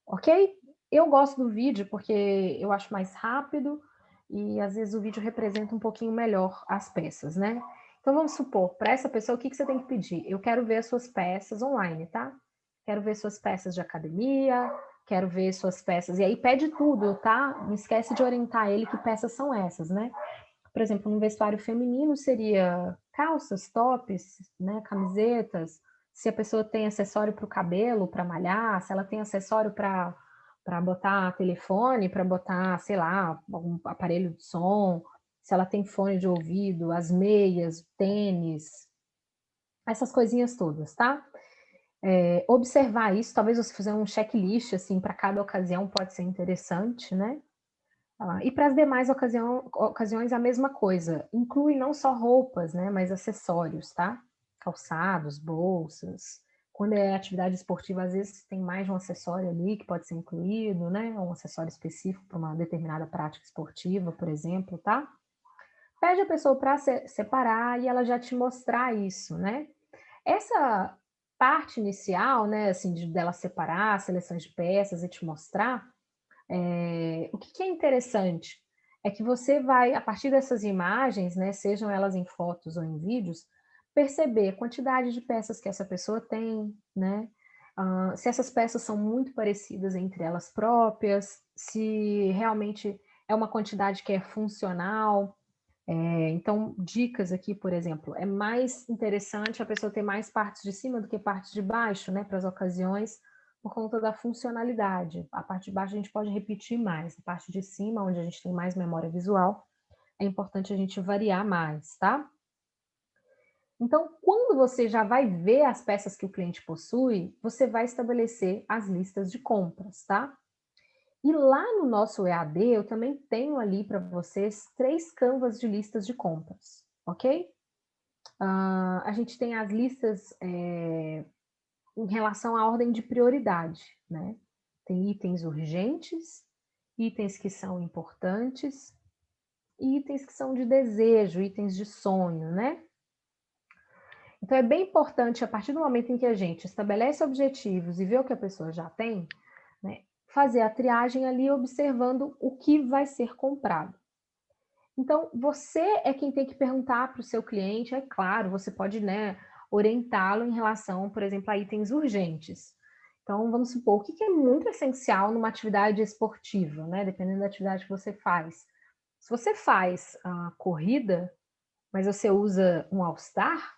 ok? Eu gosto do vídeo porque eu acho mais rápido e às vezes o vídeo representa um pouquinho melhor as peças, né? Então vamos supor, para essa pessoa, o que você tem que pedir? Eu quero ver as suas peças online, tá? Quero ver suas peças de academia, quero ver suas peças. E aí pede tudo, tá? Não esquece de orientar ele que peças são essas, né? Por exemplo, no vestuário feminino seria calças, tops, né? Camisetas. Se a pessoa tem acessório para o cabelo, para malhar, se ela tem acessório para botar telefone, para botar, sei lá, algum aparelho de som, se ela tem fone de ouvido, as meias, tênis, essas coisinhas todas, tá? Observar isso, talvez você fazer um checklist, assim, para cada ocasião pode ser interessante, né? E para as demais ocasiões, a mesma coisa. Inclui não só roupas, né, mas acessórios, tá? Calçados, bolsas. Quando é atividade esportiva, às vezes tem mais de um acessório ali que pode ser incluído, né? Um acessório específico para uma determinada prática esportiva, por exemplo, tá? Pede a pessoa para separar e ela já te mostrar isso, né? Essa parte inicial, né, assim, dela separar seleções de peças e te mostrar, o que é interessante é que você vai, a partir dessas imagens, né, sejam elas em fotos ou em vídeos, perceber a quantidade de peças que essa pessoa tem, né? Se essas peças são muito parecidas entre elas próprias, se realmente é uma quantidade que é funcional, Então, dicas aqui, por exemplo, é mais interessante a pessoa ter mais partes de cima do que partes de baixo, né, para as ocasiões, por conta da funcionalidade. A parte de baixo a gente pode repetir mais, a parte de cima, onde a gente tem mais memória visual, é importante a gente variar mais, tá? Então, quando você já vai ver as peças que o cliente possui, você vai estabelecer as listas de compras, tá? E lá no nosso EAD, eu também tenho ali para vocês 3 canvas de listas de compras, ok? A gente tem as listas em relação à ordem de prioridade, né? Tem itens urgentes, itens que são importantes, e itens que são de desejo, itens de sonho, né? Então é bem importante, a partir do momento em que a gente estabelece objetivos e vê o que a pessoa já tem, né, fazer a triagem ali observando o que vai ser comprado. Então, você é quem tem que perguntar para o seu cliente, é claro, você pode, né, orientá-lo em relação, por exemplo, a itens urgentes. Então, vamos supor, o que é muito essencial numa atividade esportiva, né, dependendo da atividade que você faz. Se você faz a corrida, mas você usa um All-Star,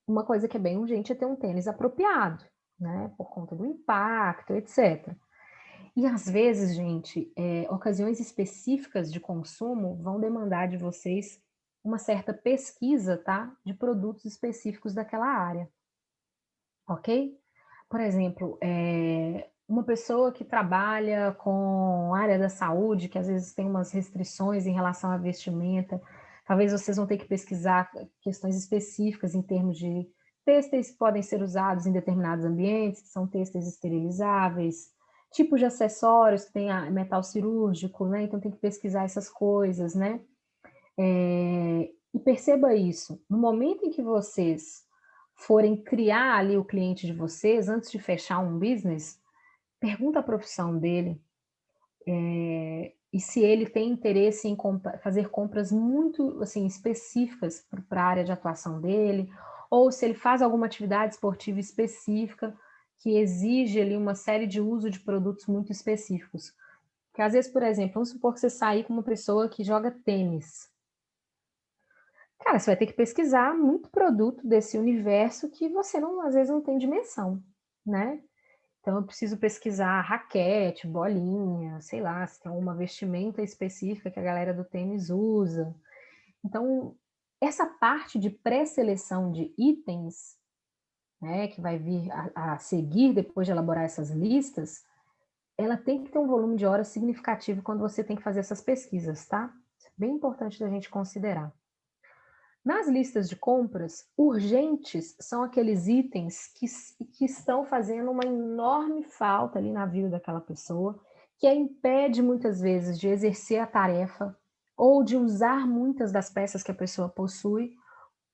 uma coisa que é bem urgente é ter um tênis apropriado, né, por conta do impacto, etc. E às vezes, gente, ocasiões específicas de consumo vão demandar de vocês uma certa pesquisa, tá? De produtos específicos daquela área, ok? Por exemplo, uma pessoa que trabalha com área da saúde, que às vezes tem umas restrições em relação à vestimenta, talvez vocês vão ter que pesquisar questões específicas em termos de têxteis que podem ser usados em determinados ambientes, que são têxteis esterilizáveis, tipos de acessórios que tem metal cirúrgico, né? Então tem que pesquisar essas coisas, né? E perceba isso, no momento em que vocês forem criar ali o cliente de vocês, antes de fechar um business, pergunta a profissão dele, e se ele tem interesse em fazer compras muito assim, específicas para a área de atuação dele, ou se ele faz alguma atividade esportiva específica que exige ali uma série de uso de produtos muito específicos. Porque às vezes, por exemplo, vamos supor que você sair com uma pessoa que joga tênis. Cara, você vai ter que pesquisar muito produto desse universo que você não, às vezes não tem dimensão, né? Então eu preciso pesquisar raquete, bolinha, sei lá, se tem uma vestimenta específica que a galera do tênis usa. Então, essa parte de pré-seleção de itens, né, que vai vir a seguir depois de elaborar essas listas, ela tem que ter um volume de horas significativo quando você tem que fazer essas pesquisas, tá? Isso é bem importante da gente considerar. Nas listas de compras, urgentes são aqueles itens que estão fazendo uma enorme falta ali na vida daquela pessoa, que a impede muitas vezes de exercer a tarefa ou de usar muitas das peças que a pessoa possui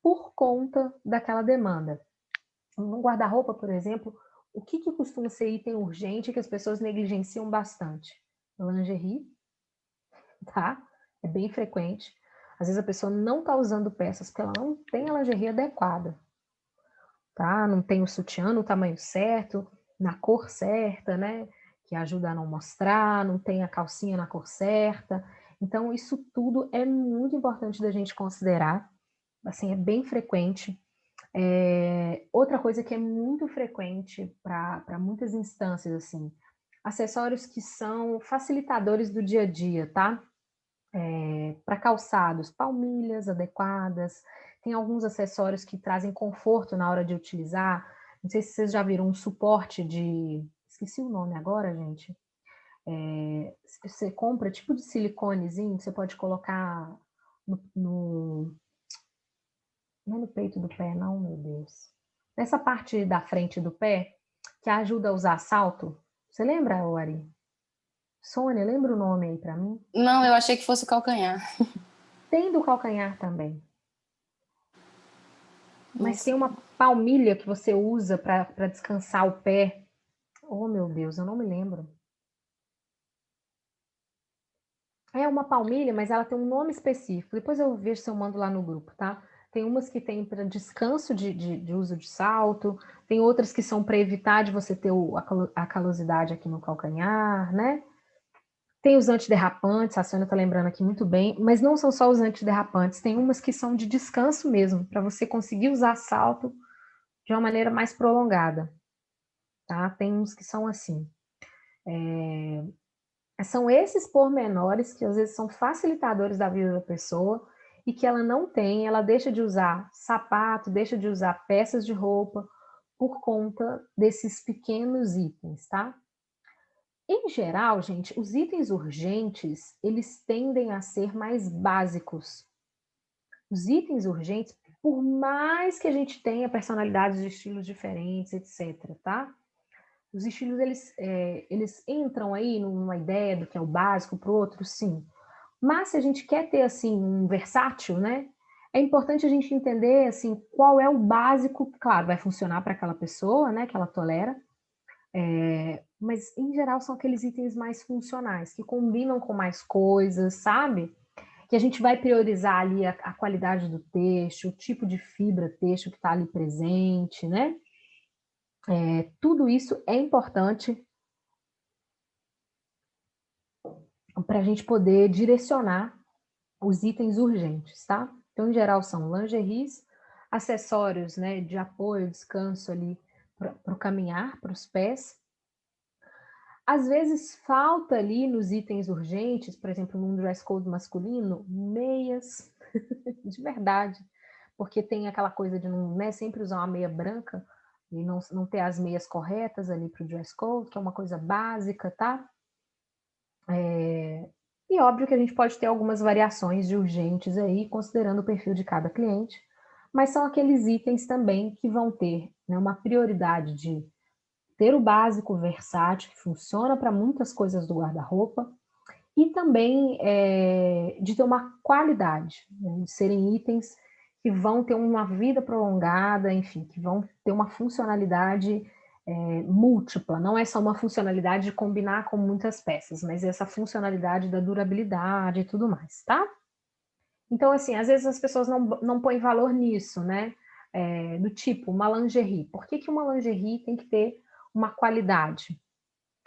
por conta daquela demanda. No guarda-roupa, por exemplo, o que costuma ser item urgente que as pessoas negligenciam bastante? Lingerie, tá? É bem frequente. Às vezes a pessoa não está usando peças porque ela não tem a lingerie adequada, tá? Não tem o sutiã no tamanho certo, na cor certa, né? Que ajuda a não mostrar, não tem a calcinha na cor certa. Então, isso tudo é muito importante da gente considerar. Assim, é bem frequente. Outra coisa que é muito frequente para muitas instâncias, assim, acessórios que são facilitadores do dia a dia, tá? Para calçados, palmilhas adequadas, tem alguns acessórios que trazem conforto na hora de utilizar. Não sei se vocês já viram um suporte de. Esqueci o nome agora, gente. Você compra tipo de siliconezinho que você pode colocar não é no peito do pé, não, meu Deus. Nessa parte da frente do pé, que ajuda a usar salto. Você lembra, Ari? Sônia, lembra o nome aí para mim? Não, eu achei que fosse o calcanhar. Tem do calcanhar também. Mas Nossa. tem uma palmilha que você usa para descansar o pé. Oh, meu Deus, eu não me lembro. É uma palmilha, mas ela tem um nome específico. Depois eu vejo se eu mando lá no grupo, tá? Tem umas que tem para descanso de uso de salto, tem outras que são para evitar de você ter a calosidade aqui no calcanhar, né? Tem os antiderrapantes, a Sônia está lembrando aqui muito bem, mas não são só os antiderrapantes, tem umas que são de descanso mesmo, para você conseguir usar salto de uma maneira mais prolongada, tá? Tem uns que são assim. São esses pormenores que às vezes são facilitadores da vida da pessoa e que ela não tem, ela deixa de usar sapato, deixa de usar peças de roupa por conta desses pequenos itens, tá? Em geral, gente, os itens urgentes, eles tendem a ser mais básicos. Os itens urgentes, por mais que a gente tenha personalidades de estilos diferentes, etc, tá? Os estilos, eles entram aí numa ideia do que é o básico para o outro, sim. Mas se a gente quer ter, assim, um versátil, né? É importante a gente entender, assim, qual é o básico. Claro, vai funcionar para aquela pessoa, né? Que ela tolera. Mas, em geral, são aqueles itens mais funcionais, que combinam com mais coisas, sabe? Que a gente vai priorizar ali a qualidade do texto, o tipo de fibra texto que está ali presente, né? Tudo isso é importante para a gente poder direcionar os itens urgentes, tá? Então, em geral, são lingeries, acessórios, né, de apoio, descanso ali para o caminhar, para os pés. Às vezes falta ali nos itens urgentes, por exemplo, num dress code masculino, meias, de verdade, porque tem aquela coisa de não, né, sempre usar uma meia branca e não ter as meias corretas ali para o dress code, que é uma coisa básica, tá? E óbvio que a gente pode ter algumas variações de urgentes aí, considerando o perfil de cada cliente, mas são aqueles itens também que vão ter, né, uma prioridade de ter o básico versátil, que funciona para muitas coisas do guarda-roupa, e também de ter uma qualidade, né, de serem itens que vão ter uma vida prolongada, enfim, que vão ter uma funcionalidade múltipla, não é só uma funcionalidade de combinar com muitas peças, mas essa funcionalidade da durabilidade e tudo mais, tá? Então, assim, às vezes as pessoas não põem valor nisso, né? Do tipo, uma lingerie. Por que uma lingerie tem que ter uma qualidade?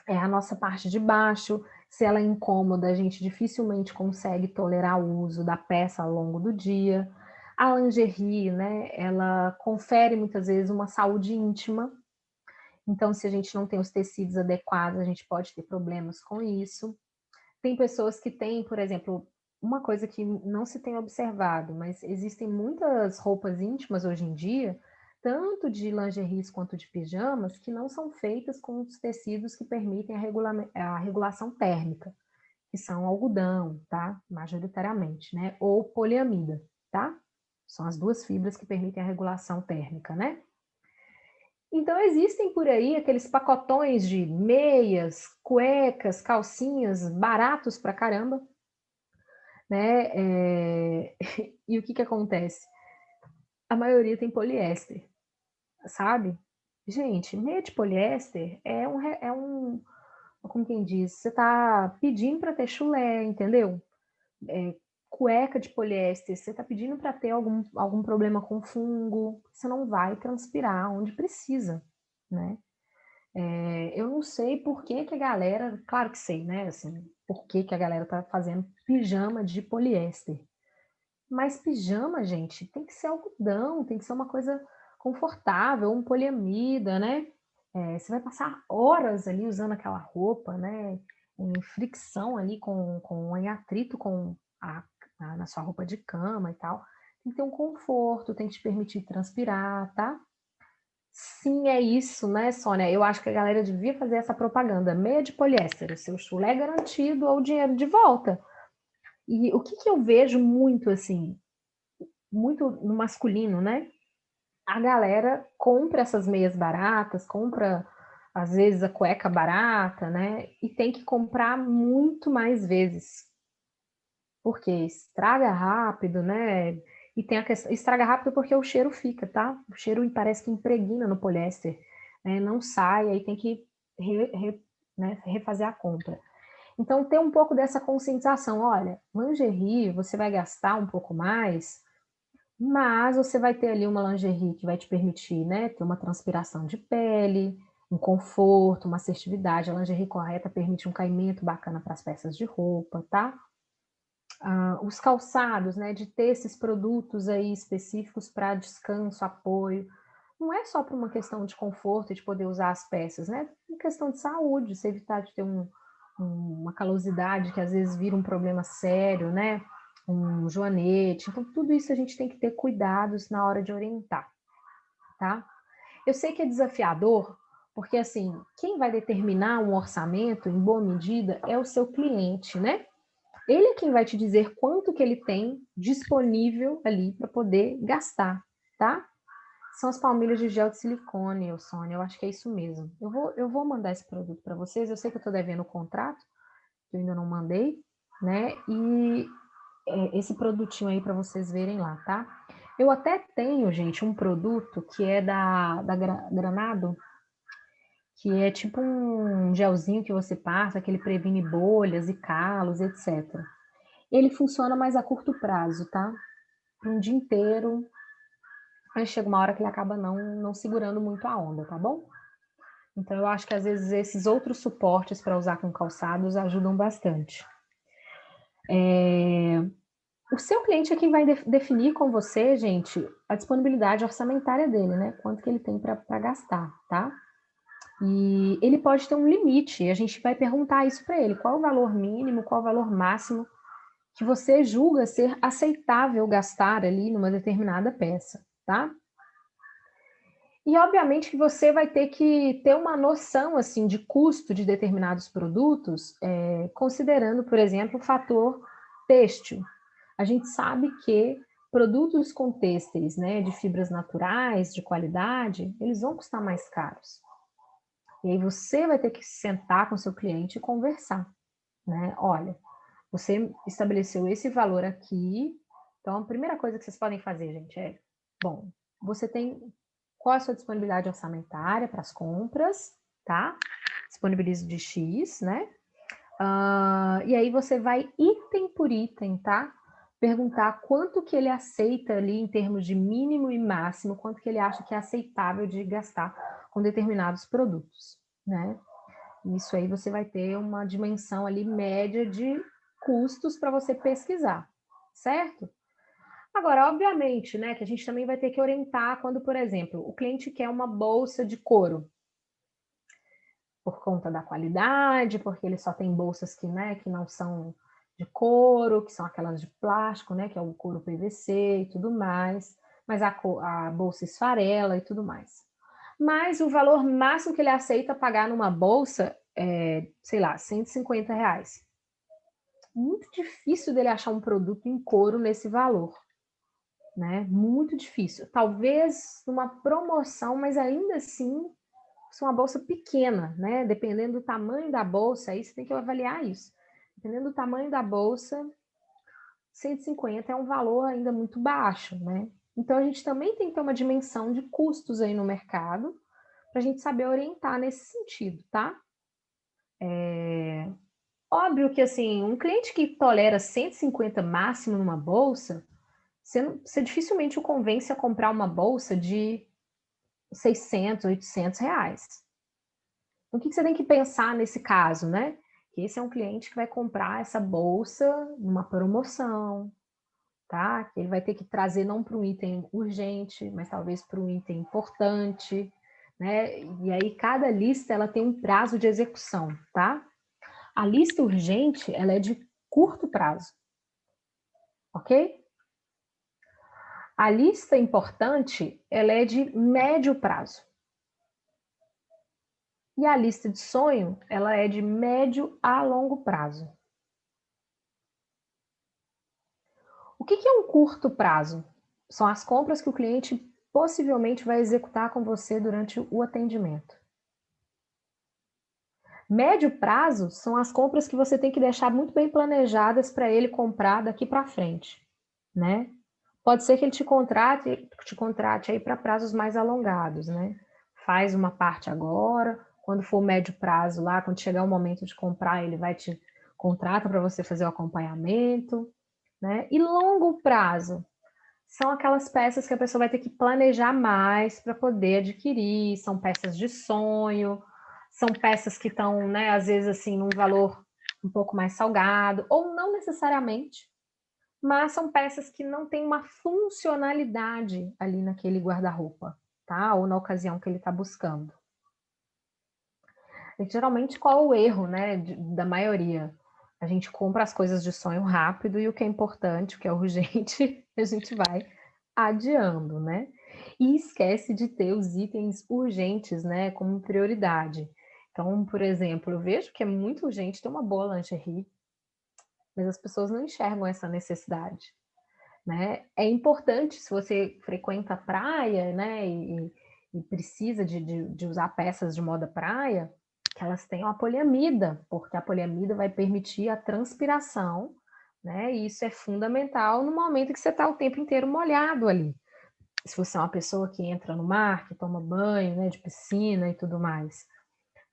É a nossa parte de baixo, se ela é incômoda, a gente dificilmente consegue tolerar o uso da peça ao longo do dia. A lingerie, né, ela confere muitas vezes uma saúde íntima, então se a gente não tem os tecidos adequados, a gente pode ter problemas com isso. Tem pessoas que têm, por exemplo, uma coisa que não se tem observado, mas existem muitas roupas íntimas hoje em dia, tanto de lingeries quanto de pijamas, que não são feitas com os tecidos que permitem a regulação térmica, que são algodão, tá? Majoritariamente, né? Ou poliamida, tá? São as duas fibras que permitem a regulação térmica, né? Então, existem por aí aqueles pacotões de meias, cuecas, calcinhas, baratos pra caramba, né? E o que acontece? A maioria tem poliéster, sabe? Gente, meia de poliéster como quem diz, você tá pedindo para ter chulé, entendeu? Cueca de poliéster, você tá pedindo para ter algum problema com fungo, você não vai transpirar onde precisa, né? Eu não sei por que a galera, claro que sei, né? Assim, por que a galera tá fazendo pijama de poliéster. Mas pijama, gente, tem que ser algodão, tem que ser uma coisa confortável, um poliamida, né? Você vai passar horas ali usando aquela roupa, né? Em fricção ali, em atrito na sua roupa de cama e tal. Tem que ter um conforto, tem que te permitir transpirar, tá? Sim, é isso, né, Sônia? Eu acho que a galera devia fazer essa propaganda. Meia de poliéster, o seu chulé é garantido ou o dinheiro de volta. E o que eu vejo muito, assim, muito no masculino, né? A galera compra essas meias baratas, compra, às vezes, a cueca barata, né? E tem que comprar muito mais vezes. Porque estraga rápido, né? E tem a questão, estraga rápido porque o cheiro fica, tá? O cheiro parece que impregna no poliéster, né? Não sai, aí tem que refazer a compra. Então, ter um pouco dessa conscientização. Olha, lingerie, você vai gastar um pouco mais, mas você vai ter ali uma lingerie que vai te permitir, né, ter uma transpiração de pele, um conforto, uma assertividade. A lingerie correta permite um caimento bacana para as peças de roupa, tá? Os calçados, né, de ter esses produtos aí específicos para descanso, apoio, não é só por uma questão de conforto e de poder usar as peças, né? É uma questão de saúde, você evitar de ter uma calosidade que às vezes vira um problema sério, né? Um joanete. Então, tudo isso a gente tem que ter cuidados na hora de orientar, tá? Eu sei que é desafiador, porque assim, quem vai determinar um orçamento, em boa medida, é o seu cliente, né? Ele é quem vai te dizer quanto que ele tem disponível ali para poder gastar, tá? São as palmilhas de gel de silicone, Sônia, eu acho que é isso mesmo. Eu vou mandar esse produto para vocês, eu sei que eu estou devendo o contrato, que eu ainda não mandei, né? E esse produtinho aí para vocês verem lá, tá? Eu até tenho, gente, um produto que é da Granado, que é tipo um gelzinho que você passa, que ele previne bolhas e calos, etc. Ele funciona mais a curto prazo, tá? Para um dia inteiro, aí chega uma hora que ele acaba não segurando muito a onda, tá bom? Então, eu acho que às vezes esses outros suportes para usar com calçados ajudam bastante. O seu cliente é quem vai definir com você, gente, a disponibilidade orçamentária dele, né? Quanto que ele tem para gastar, tá? E ele pode ter um limite, e a gente vai perguntar isso para ele, qual o valor mínimo, qual o valor máximo que você julga ser aceitável gastar ali numa determinada peça, tá? E obviamente que você vai ter que ter uma noção assim de custo de determinados produtos, considerando, por exemplo, o fator têxtil. A gente sabe que produtos com têxteis, né, de fibras naturais, de qualidade, eles vão custar mais caros. E aí você vai ter que sentar com o seu cliente e conversar, né? Olha, você estabeleceu esse valor aqui, então a primeira coisa que vocês podem fazer, gente, bom, você tem qual é a sua disponibilidade orçamentária para as compras, tá? Disponibilizo de X, né? E aí você vai item por item, tá? Perguntar quanto que ele aceita ali em termos de mínimo e máximo, quanto que ele acha que é aceitável de gastar com determinados produtos, né? Isso aí você vai ter uma dimensão ali média de custos para você pesquisar, certo? Agora, obviamente, né, que a gente também vai ter que orientar quando, por exemplo, o cliente quer uma bolsa de couro, por conta da qualidade, porque ele só tem bolsas que, né, que não são de couro, que são aquelas de plástico, né, que é o couro PVC e tudo mais, mas a bolsa esfarela e tudo mais. Mas o valor máximo que ele aceita pagar numa bolsa é, sei lá, R$ 150. Muito difícil dele achar um produto em couro nesse valor, né? Muito difícil. Talvez numa promoção, mas ainda assim, se uma bolsa pequena, né? Dependendo do tamanho da bolsa, aí você tem que avaliar isso. Dependendo do tamanho da bolsa, 150 é um valor ainda muito baixo, né? Então a gente também tem que ter uma dimensão de custos aí no mercado para a gente saber orientar nesse sentido, tá? Óbvio que assim, um cliente que tolera 150 máximo numa bolsa, você dificilmente o convence a comprar uma bolsa de 600, 800 reais. O que você tem que pensar nesse caso, né? Que esse é um cliente que vai comprar essa bolsa numa promoção, tá? Que ele vai ter que trazer não para um item urgente, mas talvez para um item importante, né? E aí cada lista ela tem um prazo de execução, tá? A lista urgente ela é de curto prazo, ok? A lista importante ela é de médio prazo. E a lista de sonho, ela é de médio a longo prazo. O que é um curto prazo? São as compras que o cliente possivelmente vai executar com você durante o atendimento. Médio prazo são as compras que você tem que deixar muito bem planejadas para ele comprar daqui para frente, né? Pode ser que ele te contrate aí para prazos mais alongados, né? Faz uma parte agora, quando for médio prazo lá, quando chegar o momento de comprar, ele vai te contrata para você fazer o acompanhamento, né? E longo prazo são aquelas peças que a pessoa vai ter que planejar mais para poder adquirir, são peças de sonho, são peças que estão, né, às vezes assim, num valor um pouco mais salgado, ou não necessariamente, mas são peças que não têm uma funcionalidade ali naquele guarda-roupa, tá? Ou na ocasião que ele está buscando. E, geralmente, qual é o erro, né, da maioria? A gente compra as coisas de sonho rápido e o que é importante, o que é urgente, a gente vai adiando, né? E esquece de ter os itens urgentes, né, como prioridade. Então, por exemplo, eu vejo que é muito urgente ter uma boa lingerie, mas as pessoas não enxergam essa necessidade, né? É importante, se você frequenta a praia, né, e precisa de usar peças de moda praia, que elas tenham a poliamida, porque a poliamida vai permitir a transpiração, né? E isso é fundamental no momento que você está o tempo inteiro molhado ali. Se você é uma pessoa que entra no mar, que toma banho, né, de piscina e tudo mais.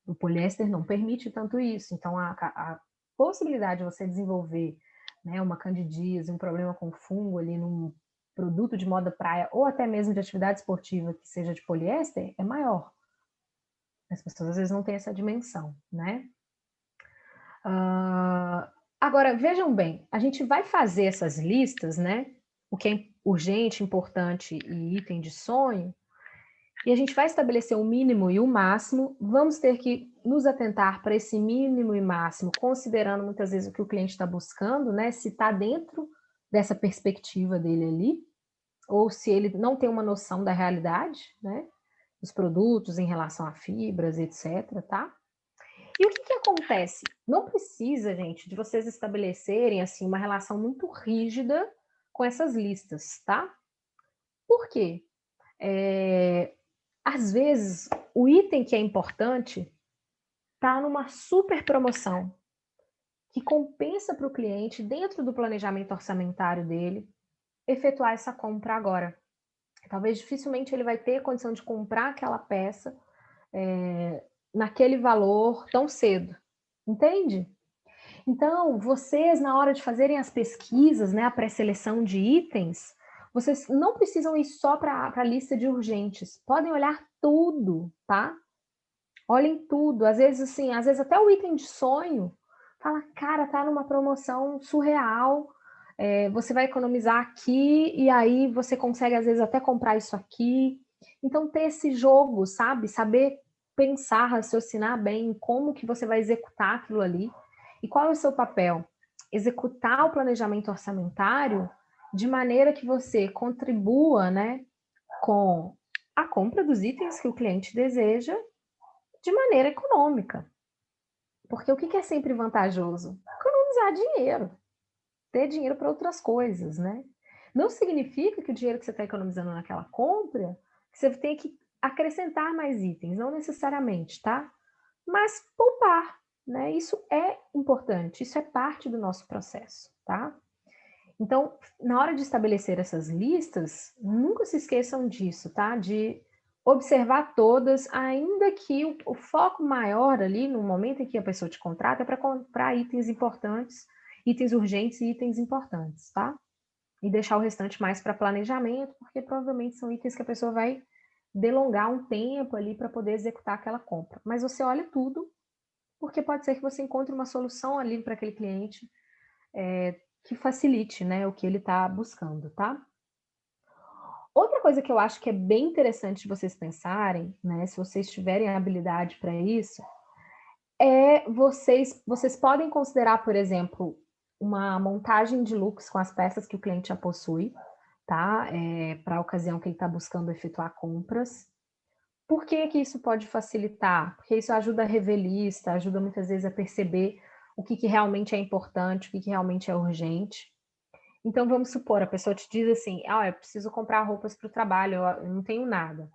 O poliéster não permite tanto isso. Então, a possibilidade de você desenvolver, né, uma candidíase, um problema com fungo ali num produto de moda praia ou até mesmo de atividade esportiva que seja de poliéster é maior. As pessoas às vezes não têm essa dimensão, né? Agora, vejam bem, a gente vai fazer essas listas, né? O que é urgente, importante e item de sonho, e a gente vai estabelecer o mínimo e o máximo, vamos ter que nos atentar para esse mínimo e máximo, considerando muitas vezes o que o cliente está buscando, né? Se está dentro dessa perspectiva dele ali, ou se ele não tem uma noção da realidade, né? Dos produtos em relação a fibras, etc, tá? E o que acontece? Não precisa, gente, de vocês estabelecerem assim uma relação muito rígida com essas listas, tá? Por quê? Às vezes, o item que é importante está numa super promoção, que compensa para o cliente, dentro do planejamento orçamentário dele, efetuar essa compra agora. Talvez dificilmente ele vai ter condição de comprar aquela peça naquele valor tão cedo. Entende? Então, vocês, na hora de fazerem as pesquisas, né, a pré-seleção de itens, vocês não precisam ir só para a lista de urgentes. Podem olhar tudo, tá? Olhem tudo. Às vezes, assim, às vezes até o item de sonho, fala, cara, tá numa promoção surreal, você vai economizar aqui e aí você consegue, às vezes, até comprar isso aqui. Então, ter esse jogo, sabe? Saber pensar, raciocinar bem como que você vai executar aquilo ali. E qual é o seu papel? Executar o planejamento orçamentário de maneira que você contribua, né, com a compra dos itens que o cliente deseja de maneira econômica. Porque o que é sempre vantajoso? Economizar dinheiro. Ter dinheiro para outras coisas, né? Não significa que o dinheiro que você está economizando naquela compra, você tem que acrescentar mais itens, não necessariamente, tá? Mas poupar, né? Isso é importante, isso é parte do nosso processo, tá? Então, na hora de estabelecer essas listas, nunca se esqueçam disso, tá? De observar todas, ainda que o foco maior ali, no momento em que a pessoa te contrata, é para comprar itens importantes, itens urgentes e itens importantes, tá? E deixar o restante mais para planejamento, porque provavelmente são itens que a pessoa vai delongar um tempo ali para poder executar aquela compra. Mas você olha tudo, porque pode ser que você encontre uma solução ali para aquele cliente que facilite, né, o que ele está buscando, tá? Outra coisa que eu acho que é bem interessante de vocês pensarem, né, se vocês tiverem habilidade para isso, vocês podem considerar, por exemplo, uma montagem de looks com as peças que o cliente já possui, tá? Para a ocasião que ele está buscando efetuar compras. Por que isso pode facilitar? Porque isso ajuda a revelista, ajuda muitas vezes a perceber o que realmente é importante, o que realmente é urgente. Então, vamos supor, a pessoa te diz assim, eu preciso comprar roupas para o trabalho, eu não tenho nada.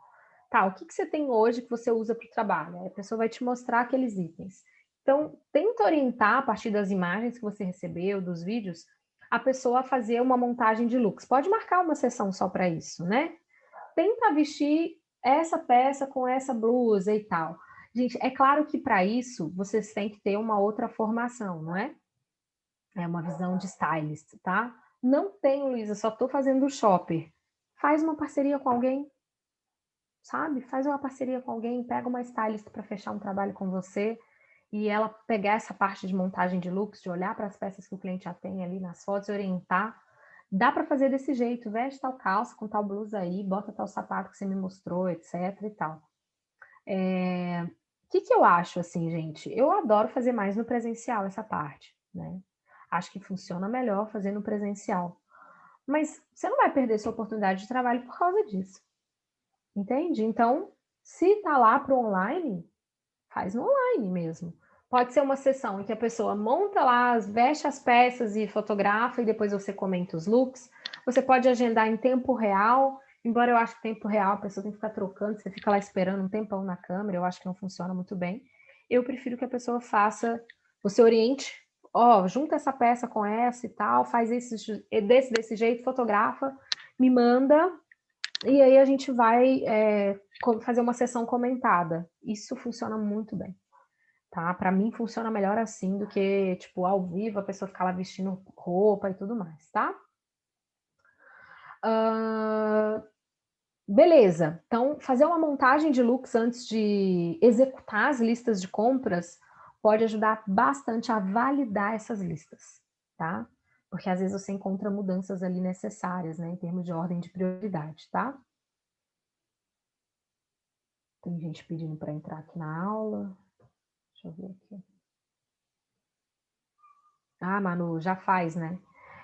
Tá, o que você tem hoje que você usa para o trabalho? Aí a pessoa vai te mostrar aqueles itens. Então, tenta orientar, a partir das imagens que você recebeu, dos vídeos, a pessoa a fazer uma montagem de looks. Pode marcar uma sessão só para isso, né? Tenta vestir essa peça com essa blusa e tal. Gente, é claro que para isso vocês têm que ter uma outra formação, não é? É uma visão de stylist, tá? Não tenho, Luísa, só estou fazendo o shopper. Faz uma parceria com alguém, sabe? Faz uma parceria com alguém, pega uma stylist para fechar um trabalho com você e ela pegar essa parte de montagem de looks, de olhar para as peças que o cliente já tem ali nas fotos e orientar. Dá para fazer desse jeito, veste tal calça com tal blusa aí, bota tal sapato que você me mostrou, etc e tal. O que eu acho assim, gente? Eu adoro fazer mais no presencial essa parte, né? Acho que funciona melhor fazer no presencial. Mas você não vai perder sua oportunidade de trabalho por causa disso. Entende? Então, se tá lá para o online, faz no online mesmo. Pode ser uma sessão em que a pessoa monta lá, veste as peças e fotografa e depois você comenta os looks. Você pode agendar em tempo real, embora eu acho que tempo real a pessoa tem que ficar trocando, você fica lá esperando um tempão na câmera, eu acho que não funciona muito bem. Eu prefiro que a pessoa faça, você oriente, ó, junta essa peça com essa e tal, faz desse jeito, fotografa, me manda, e aí a gente vai fazer uma sessão comentada. Isso funciona muito bem, tá? Para mim funciona melhor assim do que, tipo, ao vivo a pessoa ficar lá vestindo roupa e tudo mais, tá? Beleza. Então, fazer uma montagem de looks antes de executar as listas de compras pode ajudar bastante a validar essas listas, tá? Porque às vezes você encontra mudanças ali necessárias, né, em termos de ordem de prioridade, tá? Tem gente pedindo para entrar aqui na aula. Deixa eu ver aqui. Ah, Manu, já faz, né?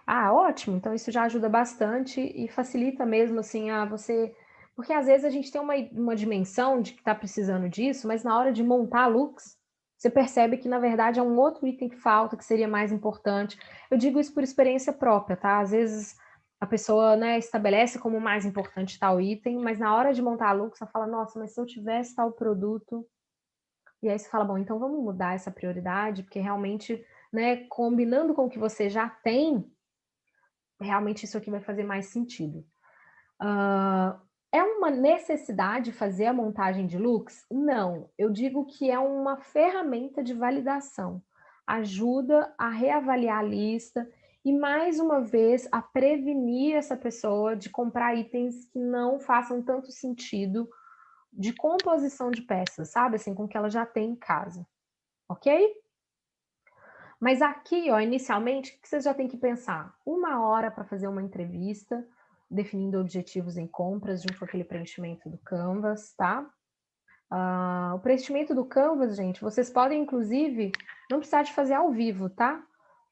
Ah, ótimo. Então isso já ajuda bastante e facilita mesmo assim a você. Porque às vezes a gente tem uma dimensão de que está precisando disso, mas na hora de montar looks, você percebe que na verdade é um outro item que falta, que seria mais importante. Eu digo isso por experiência própria, tá? Às vezes a pessoa, né, estabelece como mais importante tal item, mas na hora de montar looks, ela fala, nossa, mas se eu tivesse tal produto. E aí você fala, bom, então vamos mudar essa prioridade, porque realmente, né, combinando com o que você já tem, realmente isso aqui vai fazer mais sentido. É uma necessidade fazer a montagem de looks? Não, eu digo que é uma ferramenta de validação. Ajuda a reavaliar a lista e, mais uma vez, a prevenir essa pessoa de comprar itens que não façam tanto sentido de composição de peças, sabe? Assim, com o que ela já tem em casa, ok? Mas aqui, ó, inicialmente, o que vocês já têm que pensar? 1 hora para fazer uma entrevista, definindo objetivos em compras, junto com aquele preenchimento do Canvas, tá? O preenchimento do Canvas, gente, vocês podem, inclusive, não precisar de fazer ao vivo, tá?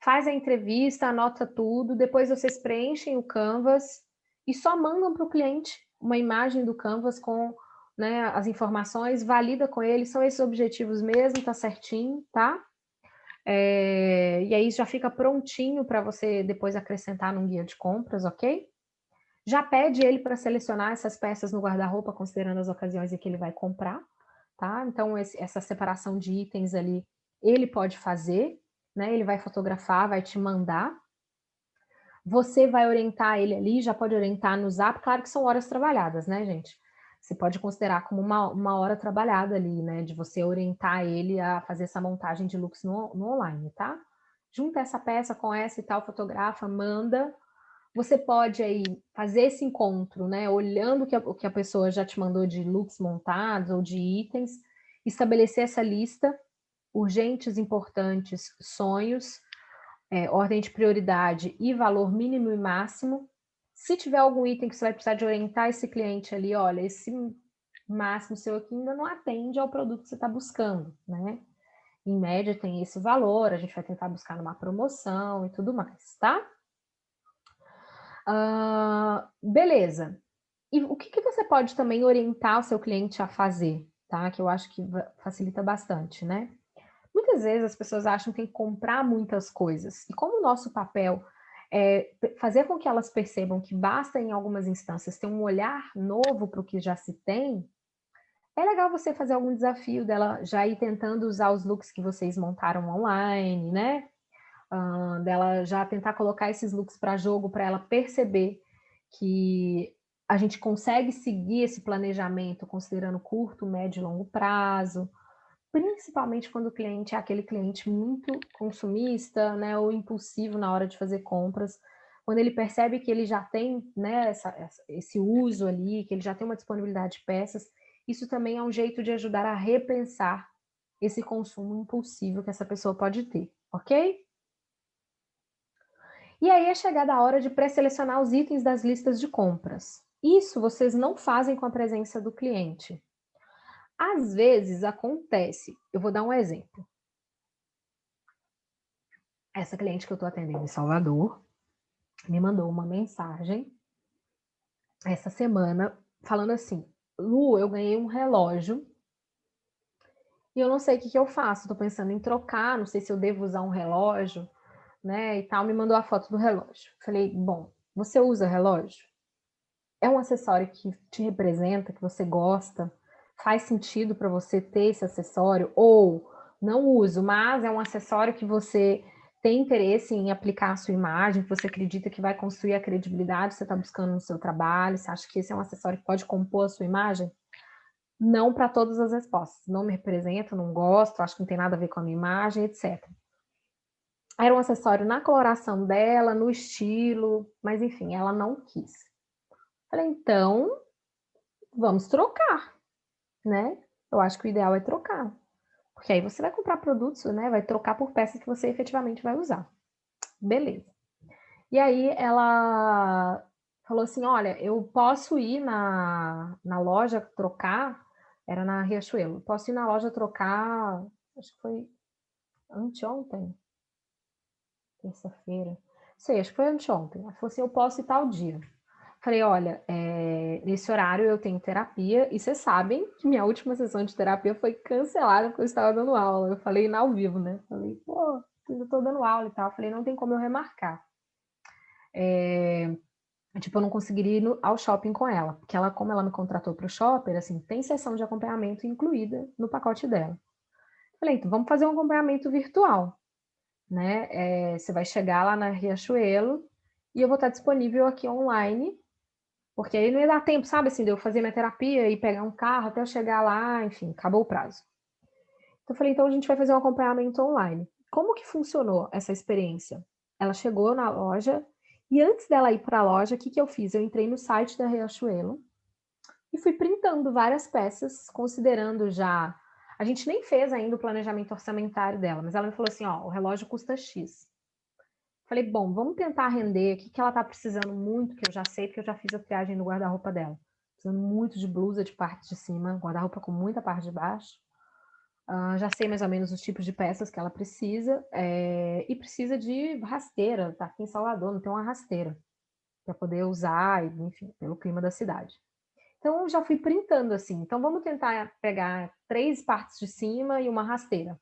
Faz a entrevista, anota tudo, depois vocês preenchem o Canvas e só mandam para o cliente uma imagem do Canvas com, né, as informações, valida com ele, são esses objetivos mesmo, tá certinho, tá? E aí já fica prontinho para você depois acrescentar num guia de compras, ok? Já pede ele para selecionar essas peças no guarda-roupa, considerando as ocasiões em que ele vai comprar, tá? Então, essa separação de itens ali, ele pode fazer, né? Ele vai fotografar, vai te mandar. Você vai orientar ele ali, já pode orientar no Zap, claro que são horas trabalhadas, né, gente? Você pode considerar como uma hora trabalhada ali, né? De você orientar ele a fazer essa montagem de looks no online, tá? Junta essa peça com essa e tal, fotografa, manda. Você pode aí fazer esse encontro, né? Olhando o que a pessoa já te mandou de looks montados ou de itens, estabelecer essa lista, urgentes, importantes, sonhos, ordem de prioridade e valor mínimo e máximo. Se tiver algum item que você vai precisar de orientar esse cliente ali, olha, esse máximo seu aqui ainda não atende ao produto que você está buscando, né? Em média tem esse valor, a gente vai tentar buscar numa promoção e tudo mais, tá? Beleza. E o que você pode também orientar o seu cliente a fazer, tá? Que eu acho que facilita bastante, né? Muitas vezes as pessoas acham que tem que comprar muitas coisas. E como o nosso papel é fazer com que elas percebam que basta, em algumas instâncias, ter um olhar novo para o que já se tem, é legal você fazer algum desafio dela já ir tentando usar os looks que vocês montaram online, né? Dela já tentar colocar esses looks para jogo, para ela perceber que a gente consegue seguir esse planejamento considerando curto, médio e longo prazo, principalmente quando o cliente é aquele cliente muito consumista, né, ou impulsivo na hora de fazer compras. quando ele percebe que ele já tem, né, esse uso ali, que ele já tem uma disponibilidade de peças, isso também é um jeito de ajudar a repensar esse consumo impulsivo que essa pessoa pode ter, ok? E aí é chegada a hora de pré-selecionar os itens das listas de compras. Isso vocês não fazem com a presença do cliente. Às vezes acontece, eu vou dar um exemplo. Essa cliente que eu estou atendendo em Salvador me mandou uma mensagem essa semana falando assim: Lu, eu ganhei um relógio e eu não sei o que eu faço. Estou pensando em trocar, não sei se eu devo usar um relógio, né? E tal. Me mandou a foto do relógio. Falei: bom, você usa relógio? É um acessório que te representa, que você gosta? Faz sentido para você ter esse acessório? Ou não uso, mas é um acessório que você tem interesse em aplicar a sua imagem, que você acredita que vai construir a credibilidade que você está buscando no seu trabalho? Você acha que esse é um acessório que pode compor a sua imagem? Não para todas as respostas. Não me representa, não gosto, acho que não tem nada a ver com a minha imagem, etc. Era um acessório na coloração dela, no estilo, mas enfim, ela não quis. Falei, então, vamos trocar, né? Eu acho que o ideal é trocar. Porque aí você vai comprar produtos, né? Vai trocar por peças que você efetivamente vai usar. Beleza. E aí ela falou assim: olha, eu posso ir na loja trocar, era na Riachuelo, posso ir na loja trocar, acho que foi anteontem, terça-feira, sei, acho que foi anteontem. Ela falou assim: eu posso ir tal dia. Falei, olha, nesse horário eu tenho terapia e vocês sabem que minha última sessão de terapia foi cancelada porque eu estava dando aula. Eu falei ao vivo, né? Falei, pô, eu tô dando aula e tal. Falei, não tem como eu remarcar. Tipo, eu não conseguiria ir ao shopping com ela, porque ela, como ela me contratou para o shopping, assim, tem sessão de acompanhamento incluída no pacote dela. Falei, então vamos fazer um acompanhamento virtual, né? Você vai chegar lá na Riachuelo e eu vou estar disponível aqui online. Porque aí não ia dar tempo, sabe, assim, de eu fazer minha terapia e pegar um carro até eu chegar lá, enfim, acabou o prazo. Então eu falei, então a gente vai fazer um acompanhamento online. Como que funcionou essa experiência? Ela chegou na loja e antes dela ir para a loja, o que eu fiz? Eu entrei no site da Riachuelo e fui printando várias peças, considerando já... A gente nem fez ainda o planejamento orçamentário dela, mas ela me falou assim, ó, o relógio custa X. Falei, bom, vamos tentar render. O que ela tá precisando muito, que eu já sei, porque eu já fiz a triagem no guarda-roupa dela. Precisando muito de blusa de parte de cima, guarda-roupa com muita parte de baixo. Já sei mais ou menos os tipos de peças que ela precisa. E precisa de rasteira. Tá aqui em Salvador, não tem uma rasteira para poder usar, enfim, pelo clima da cidade. Então, eu já fui printando assim. Então, vamos tentar pegar 3 partes de cima e uma rasteira.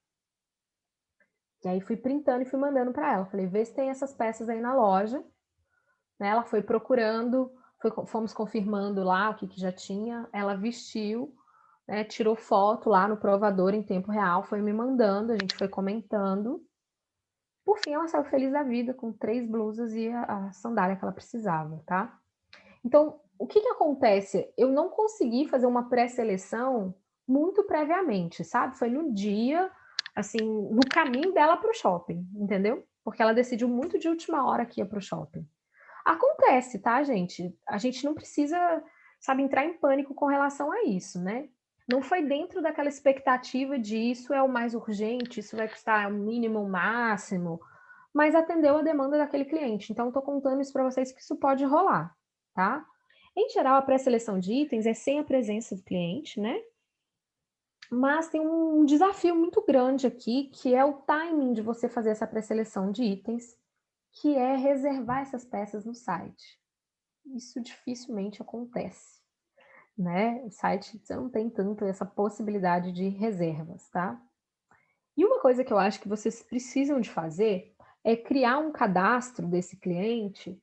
E aí fui printando e fui mandando para ela. Falei, vê se tem essas peças aí na loja. Né? Ela foi procurando, fomos confirmando lá o que já tinha. Ela vestiu, né? Tirou foto lá no provador em tempo real, foi me mandando, a gente foi comentando. Por fim, ela saiu feliz da vida com 3 blusas e a sandália que ela precisava, tá? Então, o que acontece? Eu não consegui fazer uma pré-seleção muito previamente, sabe? Foi no dia, assim, no caminho dela para o shopping, entendeu? Porque ela decidiu muito de última hora que ia para o shopping. Acontece, tá, gente? A gente não precisa, sabe, entrar em pânico com relação a isso, né? Não foi dentro daquela expectativa de isso é o mais urgente, isso vai custar o mínimo, o máximo, mas atendeu a demanda daquele cliente. Então, estou contando isso para vocês que isso pode rolar, tá? Em geral, a pré-seleção de itens é sem a presença do cliente, né? Mas tem um desafio muito grande aqui, que é o timing de você fazer essa pré-seleção de itens, que é reservar essas peças no site. Isso dificilmente acontece, né? O site você não tem tanto essa possibilidade de reservas, tá? E uma coisa que eu acho que vocês precisam de fazer é criar um cadastro desse cliente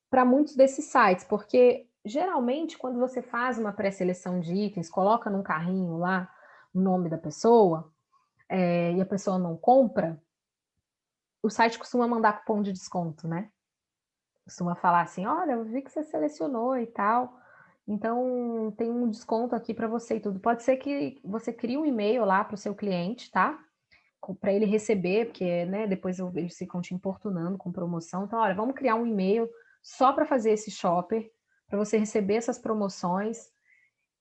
para muitos desses sites, porque geralmente quando você faz uma pré-seleção de itens, coloca num carrinho lá o nome da pessoa e a pessoa não compra, o site costuma mandar cupom de desconto, né? Costuma falar assim, olha, eu vi que você selecionou e tal, então tem um desconto aqui para você e tudo. Pode ser que você crie um e-mail lá para o seu cliente, tá? para ele receber, porque, né, depois eles ficam te importunando com promoção. Então, olha, vamos criar um e-mail só para fazer esse shopper, para você receber essas promoções.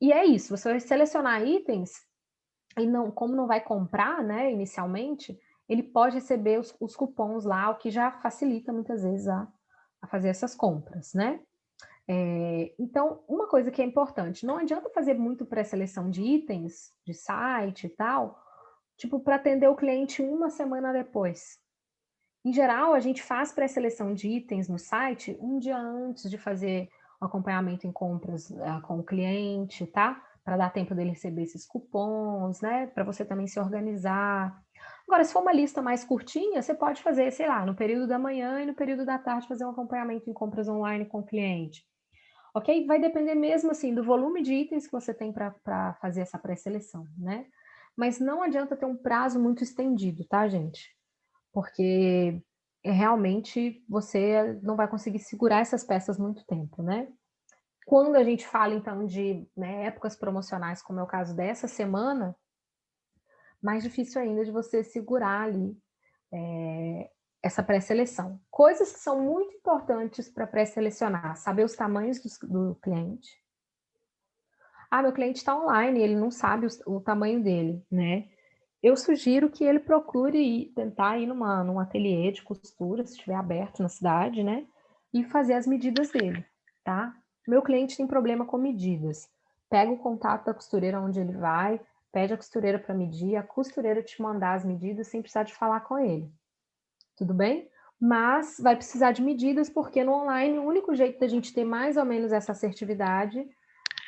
E é isso, você vai selecionar itens e não, como não vai comprar, né, inicialmente, ele pode receber os cupons lá, o que já facilita muitas vezes a fazer essas compras, né? Então, uma coisa que é importante, não adianta fazer muito pré-seleção de itens, de site e tal, tipo, para atender o cliente uma semana depois. Em geral, a gente faz pré-seleção de itens no site um dia antes de fazer o acompanhamento em compras com o cliente, tá? Para dar tempo dele receber esses cupons, né? Para você também se organizar. Agora, se for uma lista mais curtinha, você pode fazer, sei lá, no período da manhã e no período da tarde fazer um acompanhamento em compras online com o cliente. Ok? Vai depender mesmo assim do volume de itens que você tem para fazer essa pré-seleção, né? Mas não adianta ter um prazo muito estendido, tá, gente? Porque realmente você não vai conseguir segurar essas peças muito tempo, né? Quando a gente fala então de, né, épocas promocionais, como é o caso dessa semana, mais difícil ainda de você segurar ali essa pré-seleção. Coisas que são muito importantes para pré-selecionar: saber os tamanhos do cliente. Ah, meu cliente está online, ele não sabe o tamanho dele, né? Eu sugiro que ele procure tentar ir num ateliê de costura, se estiver aberto na cidade, né? E fazer as medidas dele, tá? Meu cliente tem problema com medidas. Pega o contato da costureira onde ele vai, pede a costureira para medir, a costureira te mandar as medidas sem precisar de falar com ele. Tudo bem? Mas vai precisar de medidas, porque no online o único jeito da gente ter mais ou menos essa assertividade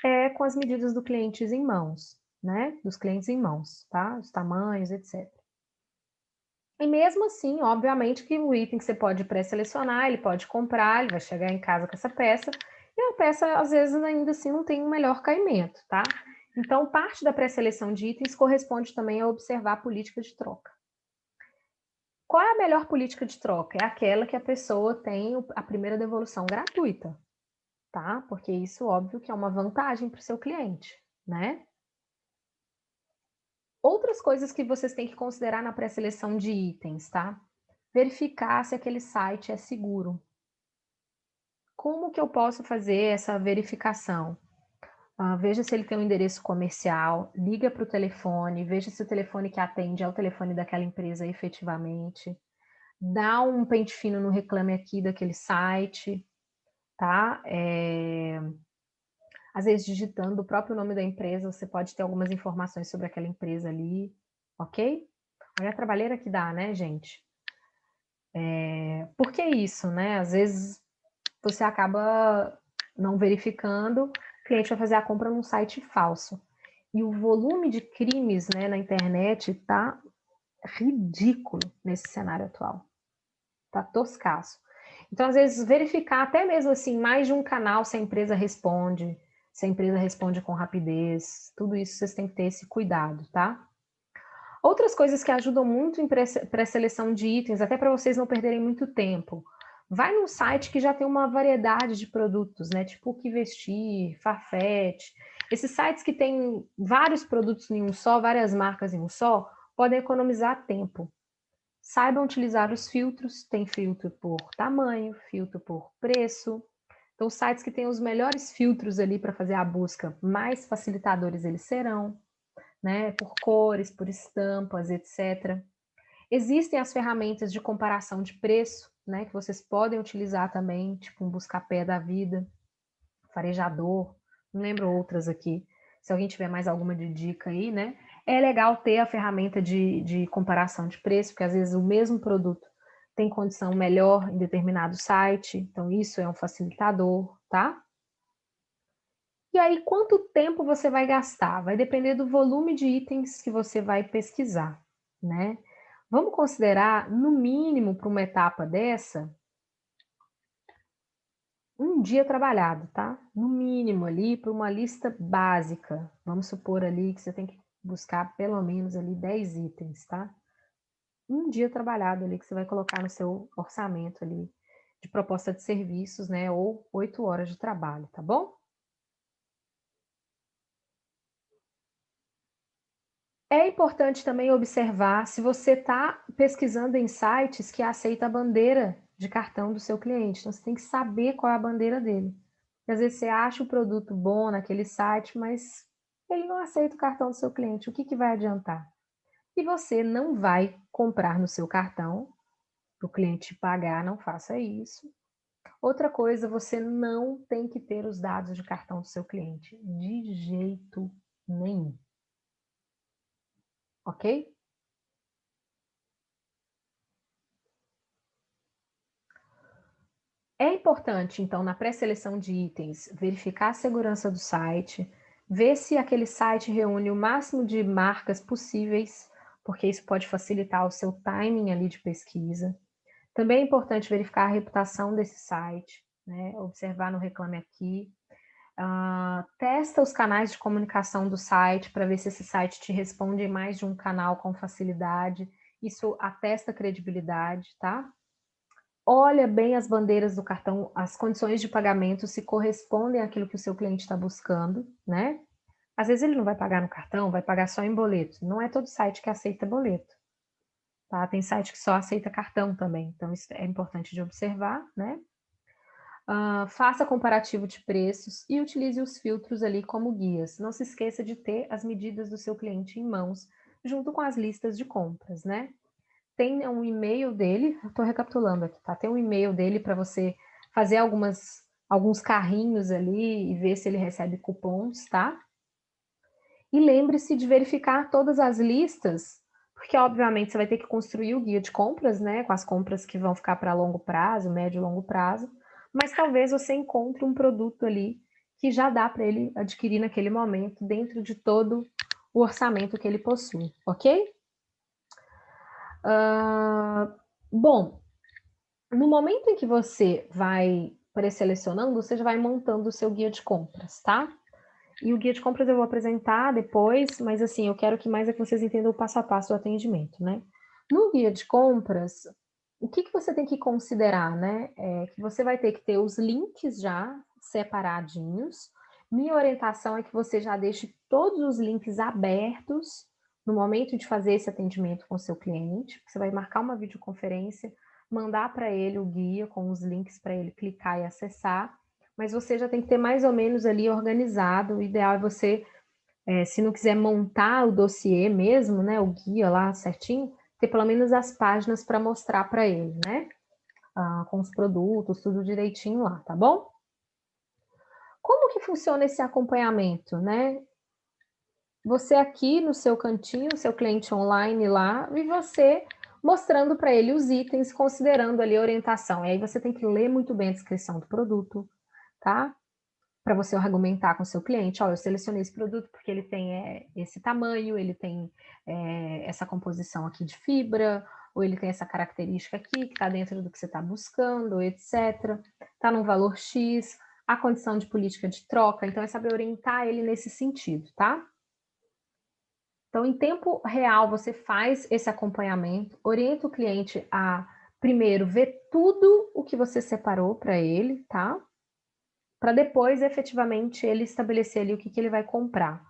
é com as medidas do cliente em mãos, né? Dos clientes em mãos, tá? Os tamanhos, etc. E mesmo assim, obviamente que o item que você pode pré-selecionar, ele pode comprar, ele vai chegar em casa com essa peça, e a peça, às vezes, ainda assim não tem um melhor caimento, tá? Então, parte da pré-seleção de itens corresponde também a observar a política de troca. Qual é a melhor política de troca? É aquela que a pessoa tem a primeira devolução gratuita, tá? Porque isso, óbvio, que é uma vantagem para o seu cliente, né? Outras coisas que vocês têm que considerar na pré-seleção de itens, tá? Verificar se aquele site é seguro. Como que eu posso fazer essa verificação? Veja se ele tem um endereço comercial, liga para o telefone, veja se o telefone que atende é o telefone daquela empresa efetivamente. Dá um pente fino no Reclame Aqui daquele site, tá? Às vezes, digitando o próprio nome da empresa, você pode ter algumas informações sobre aquela empresa ali, ok? Olha a trabalheira que dá, né, gente? Por que isso, né? Às vezes você acaba não verificando, o cliente vai fazer a compra num site falso. E o volume de crimes, né, na internet tá ridículo nesse cenário atual. Tá toscaço. Então, às vezes, verificar até mesmo assim, mais de um canal se a empresa responde, se a empresa responde com rapidez, tudo isso vocês têm que ter esse cuidado, tá? Outras coisas que ajudam muito em pré-seleção de itens, até para vocês não perderem muito tempo. Vai num site que já tem uma variedade de produtos, né? Tipo o que vestir, Farfetch. Esses sites que têm vários produtos em um só, várias marcas em um só, podem economizar tempo. Saibam utilizar os filtros, tem filtro por tamanho, filtro por preço. Então, sites que têm os melhores filtros ali para fazer a busca, mais facilitadores eles serão, né? Por cores, por estampas, etc. Existem as ferramentas de comparação de preço, né? Que vocês podem utilizar também, tipo um Buscapé da vida, Farejador, não lembro outras aqui. Se alguém tiver mais alguma de dica aí, né? É legal ter a ferramenta de comparação de preço, porque às vezes o mesmo produto tem condição melhor em determinado site, então isso é um facilitador, tá? E aí, quanto tempo você vai gastar? Vai depender do volume de itens que você vai pesquisar, né? Vamos considerar, no mínimo, para uma etapa dessa, um dia trabalhado, tá? No mínimo ali, para uma lista básica. Vamos supor ali que você tem que buscar pelo menos ali 10 itens, tá? Um dia trabalhado ali que você vai colocar no seu orçamento ali de proposta de serviços, né? Ou 8 horas de trabalho, tá bom? É importante também observar se você está pesquisando em sites que aceitam a bandeira de cartão do seu cliente. Então, você tem que saber qual é a bandeira dele. Porque, às vezes você acha o produto bom naquele site, mas ele não aceita o cartão do seu cliente. O que, que vai adiantar? E você não vai comprar no seu cartão, para o cliente pagar, não faça isso. Outra coisa, você não tem que ter os dados de cartão do seu cliente, de jeito nenhum. Ok? É importante, então, na pré-seleção de itens, verificar a segurança do site, ver se aquele site reúne o máximo de marcas possíveis, porque isso pode facilitar o seu timing ali de pesquisa. Também é importante verificar a reputação desse site, né? Observar no Reclame Aqui. Testa os canais de comunicação do site para ver se esse site te responde em mais de um canal com facilidade. Isso atesta credibilidade, tá? Olha bem as bandeiras do cartão, as condições de pagamento, se correspondem àquilo que o seu cliente está buscando, né? Às vezes ele não vai pagar no cartão, vai pagar só em boleto. Não é todo site que aceita boleto, tá? Tem site que só aceita cartão também, então isso é importante de observar, né? Faça comparativo de preços e utilize os filtros ali como guias. Não se esqueça de ter as medidas do seu cliente em mãos, junto com as listas de compras, né? Tem um e-mail dele, estou recapitulando aqui, tá? Tem um e-mail dele para você fazer alguns carrinhos ali e ver se ele recebe cupons, tá? E lembre-se de verificar todas as listas, porque obviamente você vai ter que construir o guia de compras, né? Com as compras que vão ficar para longo prazo, médio e longo prazo, mas talvez você encontre um produto ali que já dá para ele adquirir naquele momento, dentro de todo o orçamento que ele possui, ok? Bom, no momento em que você vai pré-selecionando, você já vai montando o seu guia de compras, tá? E o guia de compras eu vou apresentar depois, mas assim, eu quero que mais é que vocês entendam o passo a passo do atendimento, né? No guia de compras, o que que você tem que considerar, né? É que você vai ter que ter os links já separadinhos. Minha orientação é que você já deixe todos os links abertos no momento de fazer esse atendimento com o seu cliente. Você vai marcar uma videoconferência, mandar para ele o guia com os links para ele clicar e acessar, mas você já tem que ter mais ou menos ali organizado. O ideal é você, se não quiser montar o dossiê mesmo, né, o guia lá certinho, ter pelo menos as páginas para mostrar para ele, né? Com os produtos, tudo direitinho lá, tá bom? Como que funciona esse acompanhamento, né? Você aqui no seu cantinho, seu cliente online lá, e você mostrando para ele os itens, considerando ali a orientação. E aí você tem que ler muito bem a descrição do produto, tá? Para você argumentar com o seu cliente, ó, eu selecionei esse produto porque ele tem esse tamanho, ele tem essa composição aqui de fibra, ou ele tem essa característica aqui que está dentro do que você está buscando, etc. Está num valor X, a condição de política de troca, então é saber orientar ele nesse sentido, tá? Então, em tempo real, você faz esse acompanhamento, orienta o cliente a, primeiro, ver tudo o que você separou para ele, tá? Para depois, efetivamente, ele estabelecer ali o que ele vai comprar.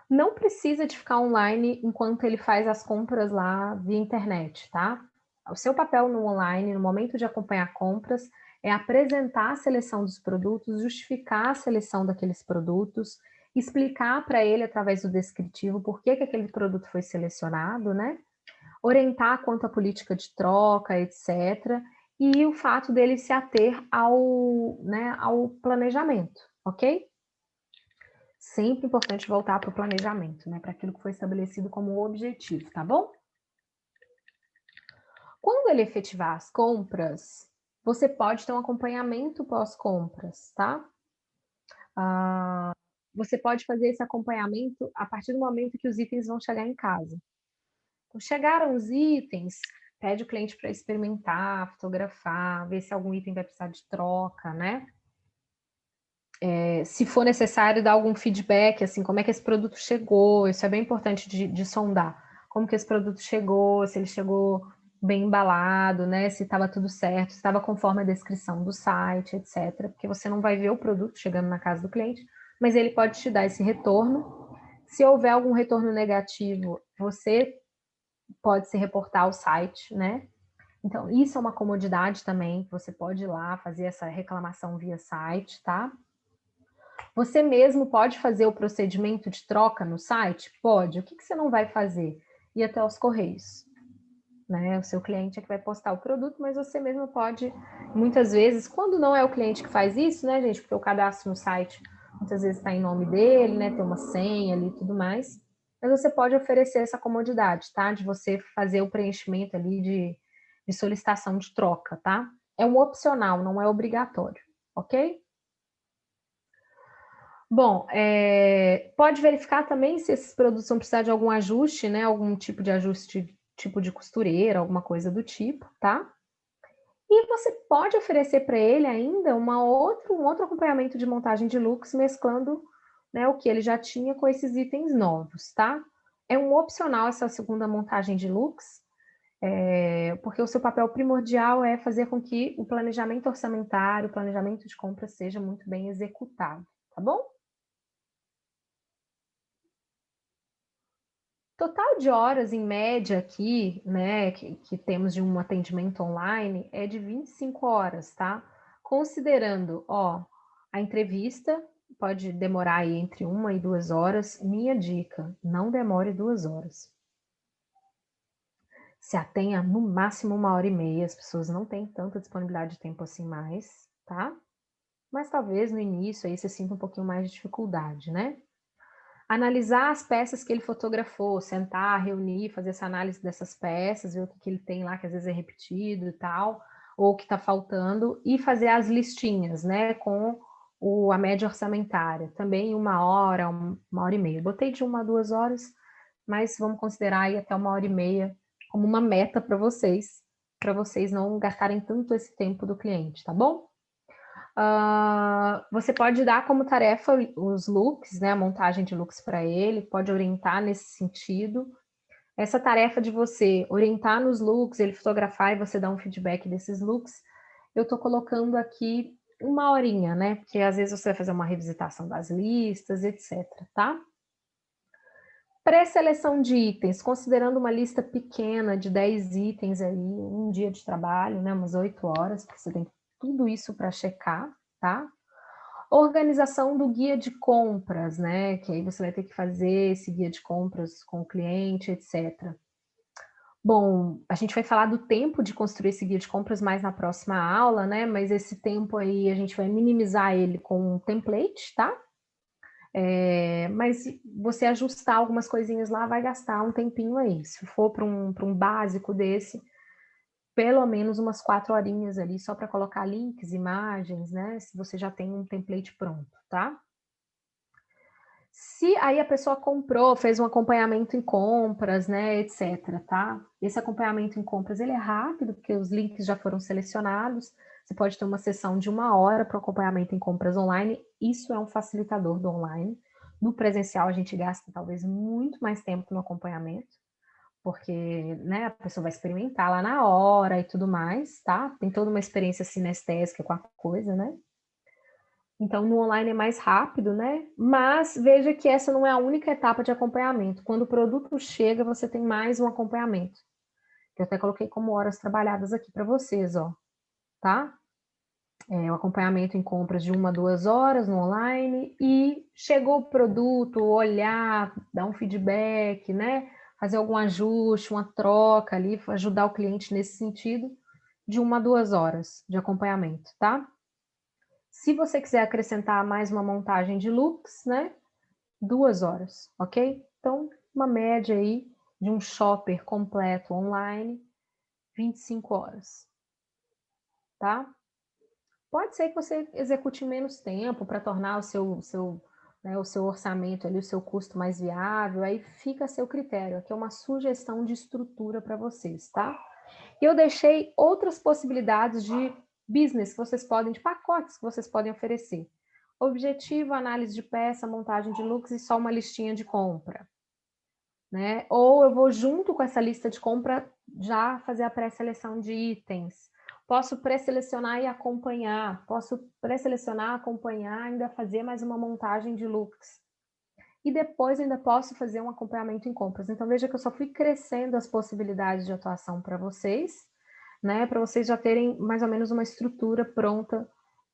Não precisa de ficar online enquanto ele faz as compras lá via internet, tá? O seu papel no online, no momento de acompanhar compras, é apresentar a seleção dos produtos, justificar a seleção daqueles produtos, explicar para ele através do descritivo por que aquele produto foi selecionado, né? Orientar quanto à política de troca, etc. E o fato dele se ater ao planejamento, ok? Sempre importante voltar para o planejamento, né? Para aquilo que foi estabelecido como objetivo, tá bom? Quando ele efetivar as compras, você pode ter um acompanhamento pós-compras, tá? Você pode fazer esse acompanhamento a partir do momento que os itens vão chegar em casa. Então, chegaram os itens, pede o cliente para experimentar, fotografar, ver se algum item vai precisar de troca, né? Se for necessário, dar algum feedback, assim, como é que esse produto chegou, isso é bem importante de sondar. Como que esse produto chegou, se ele chegou bem embalado, né? Se estava tudo certo, se estava conforme a descrição do site, etc. Porque você não vai ver o produto chegando na casa do cliente, mas ele pode te dar esse retorno. Se houver algum retorno negativo, você pode se reportar ao site, né? Então, isso é uma comodidade também, você pode ir lá fazer essa reclamação via site, tá? Você mesmo pode fazer o procedimento de troca no site? Pode. O que você não vai fazer? Ir até os correios, né? O seu cliente é que vai postar o produto, mas você mesmo pode, muitas vezes, quando não é o cliente que faz isso, né, gente? Porque o cadastro no site muitas vezes está em nome dele, né? Tem uma senha ali e tudo mais. Mas você pode oferecer essa comodidade, tá? De você fazer o preenchimento ali de solicitação de troca, tá? É um opcional, não é obrigatório, ok? Bom, pode verificar também se esses produtos vão precisar de algum ajuste, né? Algum tipo de ajuste, tipo de costureira, alguma coisa do tipo, tá? E você pode oferecer para ele ainda um outro acompanhamento de montagem de looks, mesclando, né, o que ele já tinha com esses itens novos, tá? É um opcional essa segunda montagem de looks, porque o seu papel primordial é fazer com que o planejamento orçamentário, o planejamento de compra seja muito bem executado, tá bom? Total de horas, em média, aqui, né, que temos de um atendimento online é de 25 horas, tá? Considerando, ó, a entrevista pode demorar aí entre 1 e 2 horas. Minha dica, não demore 2 horas. Se atenha no máximo 1 hora e meia, as pessoas não têm tanta disponibilidade de tempo assim mais, tá? Mas talvez no início aí você sinta um pouquinho mais de dificuldade, né? Analisar as peças que ele fotografou, sentar, reunir, fazer essa análise dessas peças, ver o que ele tem lá, que às vezes é repetido e tal, ou o que está faltando, e fazer as listinhas, né, com a média orçamentária, também 1 hora, 1 hora e meia. Botei de 1 a 2 horas, mas vamos considerar aí até 1 hora e meia como uma meta para vocês não gastarem tanto esse tempo do cliente, tá bom? Você pode dar como tarefa os looks, né, a montagem de looks para ele, pode orientar nesse sentido. Essa tarefa de você orientar nos looks, ele fotografar e você dar um feedback desses looks, eu estou colocando aqui 1 horinha, né? Porque às vezes você vai fazer uma revisitação das listas, etc, tá? Pré-seleção de itens, considerando uma lista pequena de 10 itens aí, um dia de trabalho, né? Umas 8 horas, porque você tem tudo isso para checar, tá? Organização do guia de compras, né? Que aí você vai ter que fazer esse guia de compras com o cliente, etc. Bom, a gente vai falar do tempo de construir esse guia de compras mais na próxima aula, né? Mas esse tempo aí a gente vai minimizar ele com um template, tá? Mas você ajustar algumas coisinhas lá vai gastar um tempinho aí. Se for para um básico desse, pelo menos umas 4 horinhas ali, só para colocar links, imagens, né? Se você já tem um template pronto, tá? Se aí a pessoa comprou, fez um acompanhamento em compras, né, etc, tá? Esse acompanhamento em compras, ele é rápido, porque os links já foram selecionados. Você pode ter uma sessão de 1 hora para o acompanhamento em compras online. Isso é um facilitador do online. No presencial, a gente gasta talvez muito mais tempo no acompanhamento, porque, né, a pessoa vai experimentar lá na hora e tudo mais, tá? Tem toda uma experiência sinestésica com a coisa, né? Então, no online é mais rápido, né? Mas veja que essa não é a única etapa de acompanhamento. Quando o produto chega, você tem mais um acompanhamento. Eu até coloquei como horas trabalhadas aqui para vocês, ó, tá? O acompanhamento em compras de 1 a 2 horas no online e chegou o produto, olhar, dar um feedback, né? Fazer algum ajuste, uma troca ali, ajudar o cliente nesse sentido, de 1 a 2 horas de acompanhamento, tá? Se você quiser acrescentar mais uma montagem de looks, né? 2 horas, ok? Então, uma média aí de um shopper completo online, 25 horas, tá? Pode ser que você execute em menos tempo para tornar o seu orçamento ali, o seu custo mais viável, aí fica a seu critério. Aqui é uma sugestão de estrutura para vocês, tá? Eu deixei outras possibilidades de business que vocês podem, de pacotes que vocês podem oferecer. Objetivo, análise de peça, montagem de looks e só uma listinha de compra, né? Ou eu vou junto com essa lista de compra já fazer a pré-seleção de itens. Posso pré-selecionar e acompanhar. Posso pré-selecionar, acompanhar, ainda fazer mais uma montagem de looks. e depois ainda posso fazer um acompanhamento em compras. Então, veja que eu só fui crescendo as possibilidades de atuação para vocês, né? Para vocês já terem mais ou menos uma estrutura pronta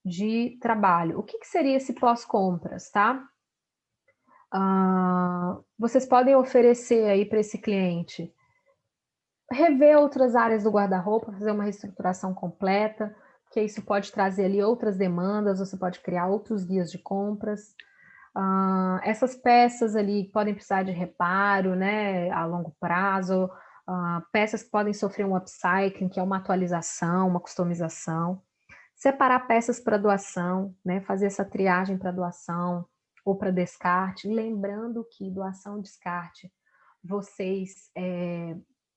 de trabalho. O que seria esse pós-compras, tá? Vocês podem oferecer aí para esse cliente rever outras áreas do guarda-roupa, fazer uma reestruturação completa, que isso pode trazer ali outras demandas, você pode criar outros guias de compras. Essas peças ali podem precisar de reparo, né, a longo prazo, peças que podem sofrer um upcycling, que é uma atualização, uma customização. Separar peças para doação, né, fazer essa triagem para doação ou para descarte, lembrando que doação e descarte, vocês,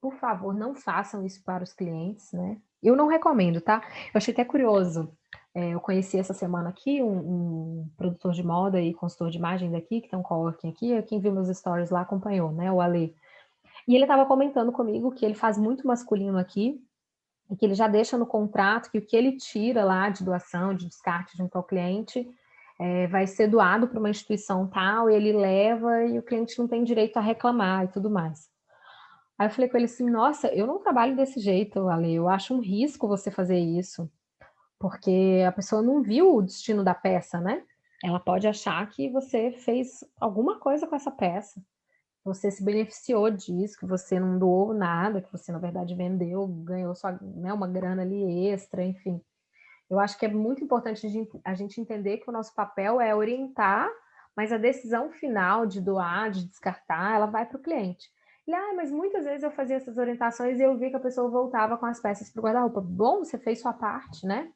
por favor, não façam isso para os clientes, né? Eu não recomendo, tá? Eu achei até curioso. Eu conheci essa semana aqui um produtor de moda e consultor de imagem daqui, que tem um coworking aqui, quem viu meus stories lá acompanhou, né? O Ale. E ele estava comentando comigo que ele faz muito masculino aqui, e que ele já deixa no contrato que o que ele tira lá de doação, de descarte junto ao cliente, vai ser doado para uma instituição tal, e ele leva e o cliente não tem direito a reclamar e tudo mais. Aí eu falei com ele assim, nossa, eu não trabalho desse jeito, Ale, eu acho um risco você fazer isso, porque a pessoa não viu o destino da peça, né? Ela pode achar que você fez alguma coisa com essa peça, você se beneficiou disso, que você não doou nada, que você, na verdade, vendeu, ganhou só, né, uma grana ali extra, enfim. Eu acho que é muito importante a gente entender que o nosso papel é orientar, mas a decisão final de doar, de descartar, ela vai para o cliente. Ele, mas muitas vezes eu fazia essas orientações e eu vi que a pessoa voltava com as peças para o guarda-roupa. Bom, você fez sua parte, né?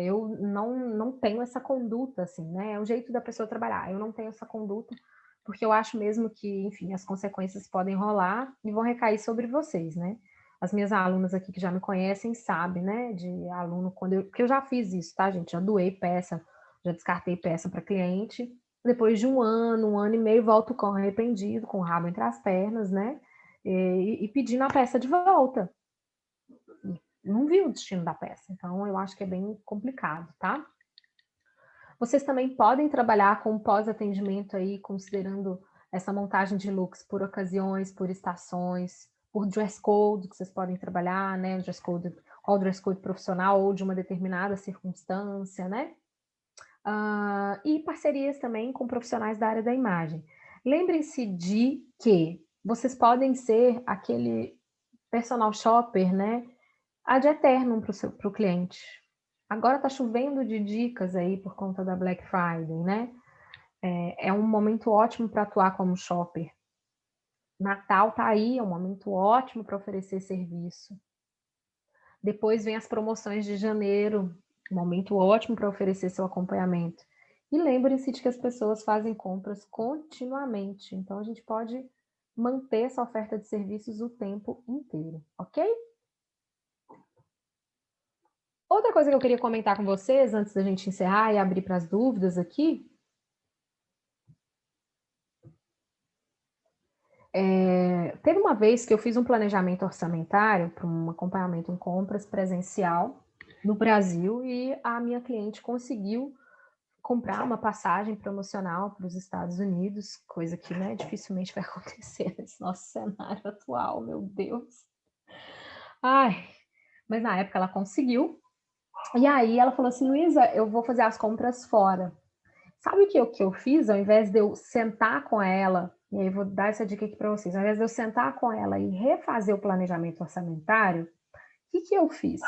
Eu não tenho essa conduta, assim, né? É o jeito da pessoa trabalhar. Eu não tenho essa conduta, porque eu acho mesmo que, enfim, as consequências podem rolar e vão recair sobre vocês, né? As minhas alunas aqui que já me conhecem sabem, né? De aluno, porque eu já fiz isso, tá, gente? Já doei peça, já descartei peça para cliente. Depois de um ano e meio, volto com arrependido, com o rabo entre as pernas, né? E pedindo a peça de volta. Não viu o destino da peça, então eu acho que é bem complicado, tá? Vocês também podem trabalhar com pós-atendimento aí, considerando essa montagem de looks por ocasiões, por estações, por dress code, que vocês podem trabalhar, né? Qual o dress code profissional ou de uma determinada circunstância, né? E parcerias também com profissionais da área da imagem. Lembrem-se de que vocês podem ser aquele personal shopper, né? Ad eternum para o cliente. Agora está chovendo de dicas aí por conta da Black Friday, né? É um momento ótimo para atuar como shopper. Natal tá aí, é um momento ótimo para oferecer serviço. Depois vem as promoções de janeiro, um momento ótimo para oferecer seu acompanhamento. E lembrem-se de que as pessoas fazem compras continuamente, então a gente pode manter essa oferta de serviços o tempo inteiro, ok? Outra coisa que eu queria comentar com vocês, antes da gente encerrar e abrir para as dúvidas aqui, teve uma vez que eu fiz um planejamento orçamentário para um acompanhamento em compras presencial no Brasil e a minha cliente conseguiu comprar uma passagem promocional para os Estados Unidos, coisa que, né, dificilmente vai acontecer nesse nosso cenário atual, meu Deus. Mas na época ela conseguiu. E aí ela falou assim, Luísa, eu vou fazer as compras fora. Sabe o que eu fiz? Ao invés de eu sentar com ela, e aí eu vou dar essa dica aqui para vocês, ao invés de eu sentar com ela e refazer o planejamento orçamentário, o que eu fiz?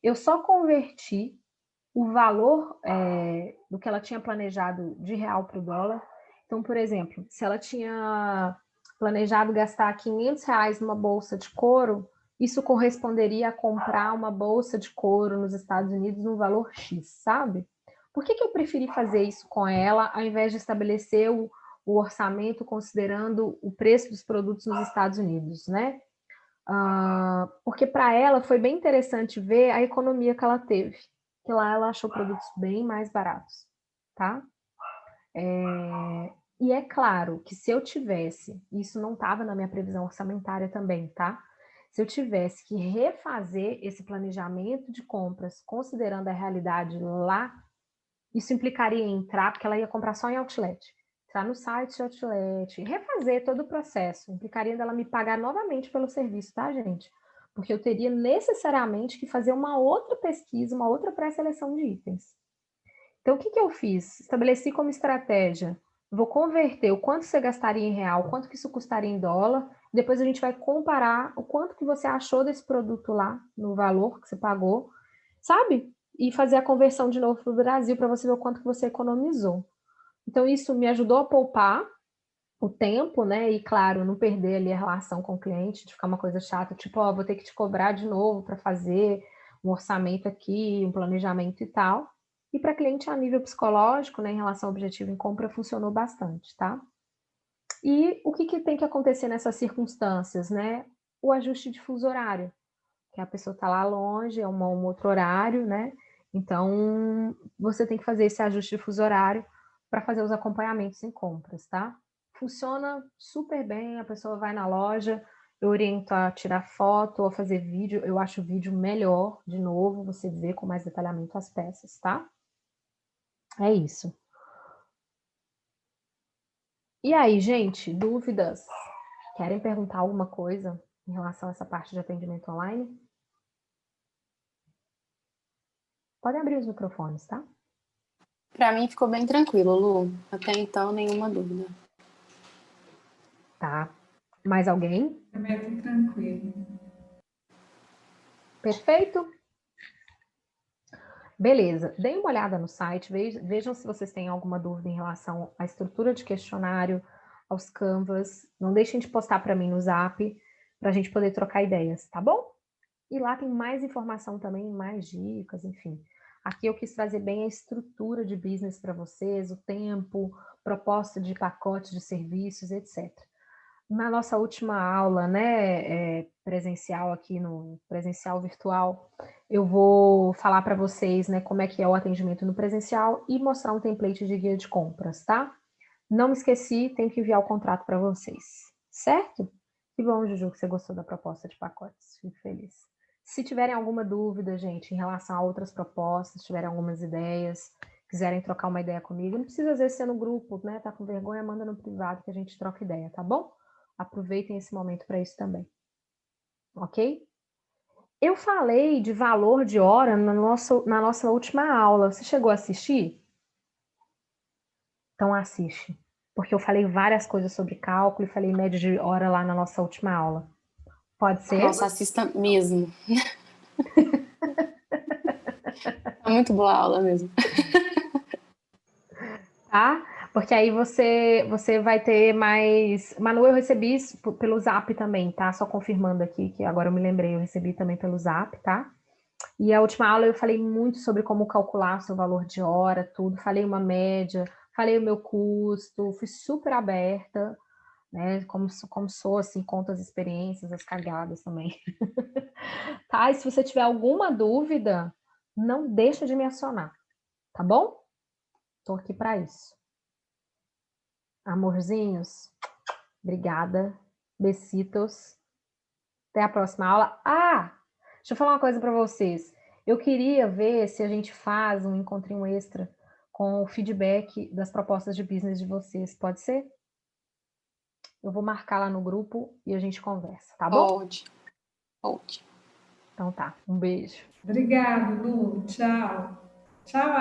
Eu só converti o valor do que ela tinha planejado de real para o dólar. Então, por exemplo, se ela tinha planejado gastar R$ 500 numa bolsa de couro, isso corresponderia a comprar uma bolsa de couro nos Estados Unidos no valor X, sabe? Por que eu preferi fazer isso com ela, ao invés de estabelecer o orçamento considerando o preço dos produtos nos Estados Unidos, né? Porque para ela foi bem interessante ver a economia que ela teve, que lá ela achou produtos bem mais baratos, tá? E é claro que se eu tivesse, isso não estava na minha previsão orçamentária também, tá? Se eu tivesse que refazer esse planejamento de compras, considerando a realidade lá, isso implicaria em entrar, porque ela ia comprar só em outlet. entrar no site de Outlet, refazer todo o processo. Implicaria dela me pagar novamente pelo serviço, tá, gente? Porque eu teria necessariamente que fazer uma outra pesquisa, uma outra pré-seleção de itens. Então, o que eu fiz? Estabeleci como estratégia. Vou converter o quanto você gastaria em real, quanto que isso custaria em dólar. Depois a gente vai comparar o quanto que você achou desse produto lá, no valor que você pagou, sabe? E fazer a conversão de novo para o Brasil para você ver o quanto que você economizou. Então, isso me ajudou a poupar o tempo, né? E, claro, não perder ali a relação com o cliente, de ficar uma coisa chata, tipo, ó, vou ter que te cobrar de novo para fazer um orçamento aqui, um planejamento e tal. E para cliente a nível psicológico, né, em relação ao objetivo em compra, funcionou bastante, tá? E o que tem que acontecer nessas circunstâncias, né? O ajuste de fuso horário, que a pessoa está lá longe, é um outro horário, né? Então, você tem que fazer esse ajuste de fuso horário para fazer os acompanhamentos em compras, tá? Funciona super bem, a pessoa vai na loja, eu oriento a tirar foto ou a fazer vídeo, eu acho o vídeo melhor, de novo, você vê com mais detalhamento as peças, tá? É isso. E aí, gente, dúvidas? Querem perguntar alguma coisa em relação a essa parte de atendimento online? Podem abrir os microfones, tá? Para mim ficou bem tranquilo, Lu. Até então, nenhuma dúvida. Tá. Mais alguém? Também tô tranquilo. Perfeito? Beleza. Deem uma olhada no site, vejam se vocês têm alguma dúvida em relação à estrutura de questionário, aos canvas. Não deixem de postar para mim no Zap, para a gente poder trocar ideias, tá bom? E lá tem mais informação também, mais dicas, enfim. Aqui eu quis trazer bem a estrutura de business para vocês, o tempo, proposta de pacotes de serviços, etc. Na nossa última aula, né, presencial aqui no presencial virtual, eu vou falar para vocês, né, como é que é o atendimento no presencial e mostrar um template de guia de compras, tá? Não me esqueci, tenho que enviar o contrato para vocês, certo? Que bom, Juju, que você gostou da proposta de pacotes, fico feliz. Se tiverem alguma dúvida, gente, em relação a outras propostas, tiverem algumas ideias, quiserem trocar uma ideia comigo, não precisa às vezes ser no grupo, né? Tá com vergonha, manda no privado que a gente troca ideia, tá bom? Aproveitem esse momento para isso também. Ok? Eu falei de valor de hora na nossa última aula. Você chegou a assistir? Então assiste. Porque eu falei várias coisas sobre cálculo e falei média de hora lá na nossa última aula. Pode ser? Nossa, assista mesmo. Tá muito boa a aula mesmo. Tá? Porque aí você vai ter mais. Manu, eu recebi isso pelo Zap também, tá? Só confirmando aqui, que agora eu me lembrei, eu recebi também pelo Zap, tá? E a última aula eu falei muito sobre como calcular o seu valor de hora, tudo. Falei uma média, falei o meu custo, fui super aberta, né? Como sou, assim, conto as experiências, as cagadas também. Tá? E se você tiver alguma dúvida, não deixa de me acionar, tá bom? Tô aqui para isso. Amorzinhos, obrigada. Besitos. Até a próxima aula. Ah, deixa eu falar uma coisa para vocês. Eu queria ver se a gente faz um encontrinho extra com o feedback das propostas de business de vocês. Pode ser? Eu vou marcar lá no grupo e a gente conversa, tá bom? Pode. Pode. Então tá. Um beijo. Obrigada, Lu. Tchau. Tchau.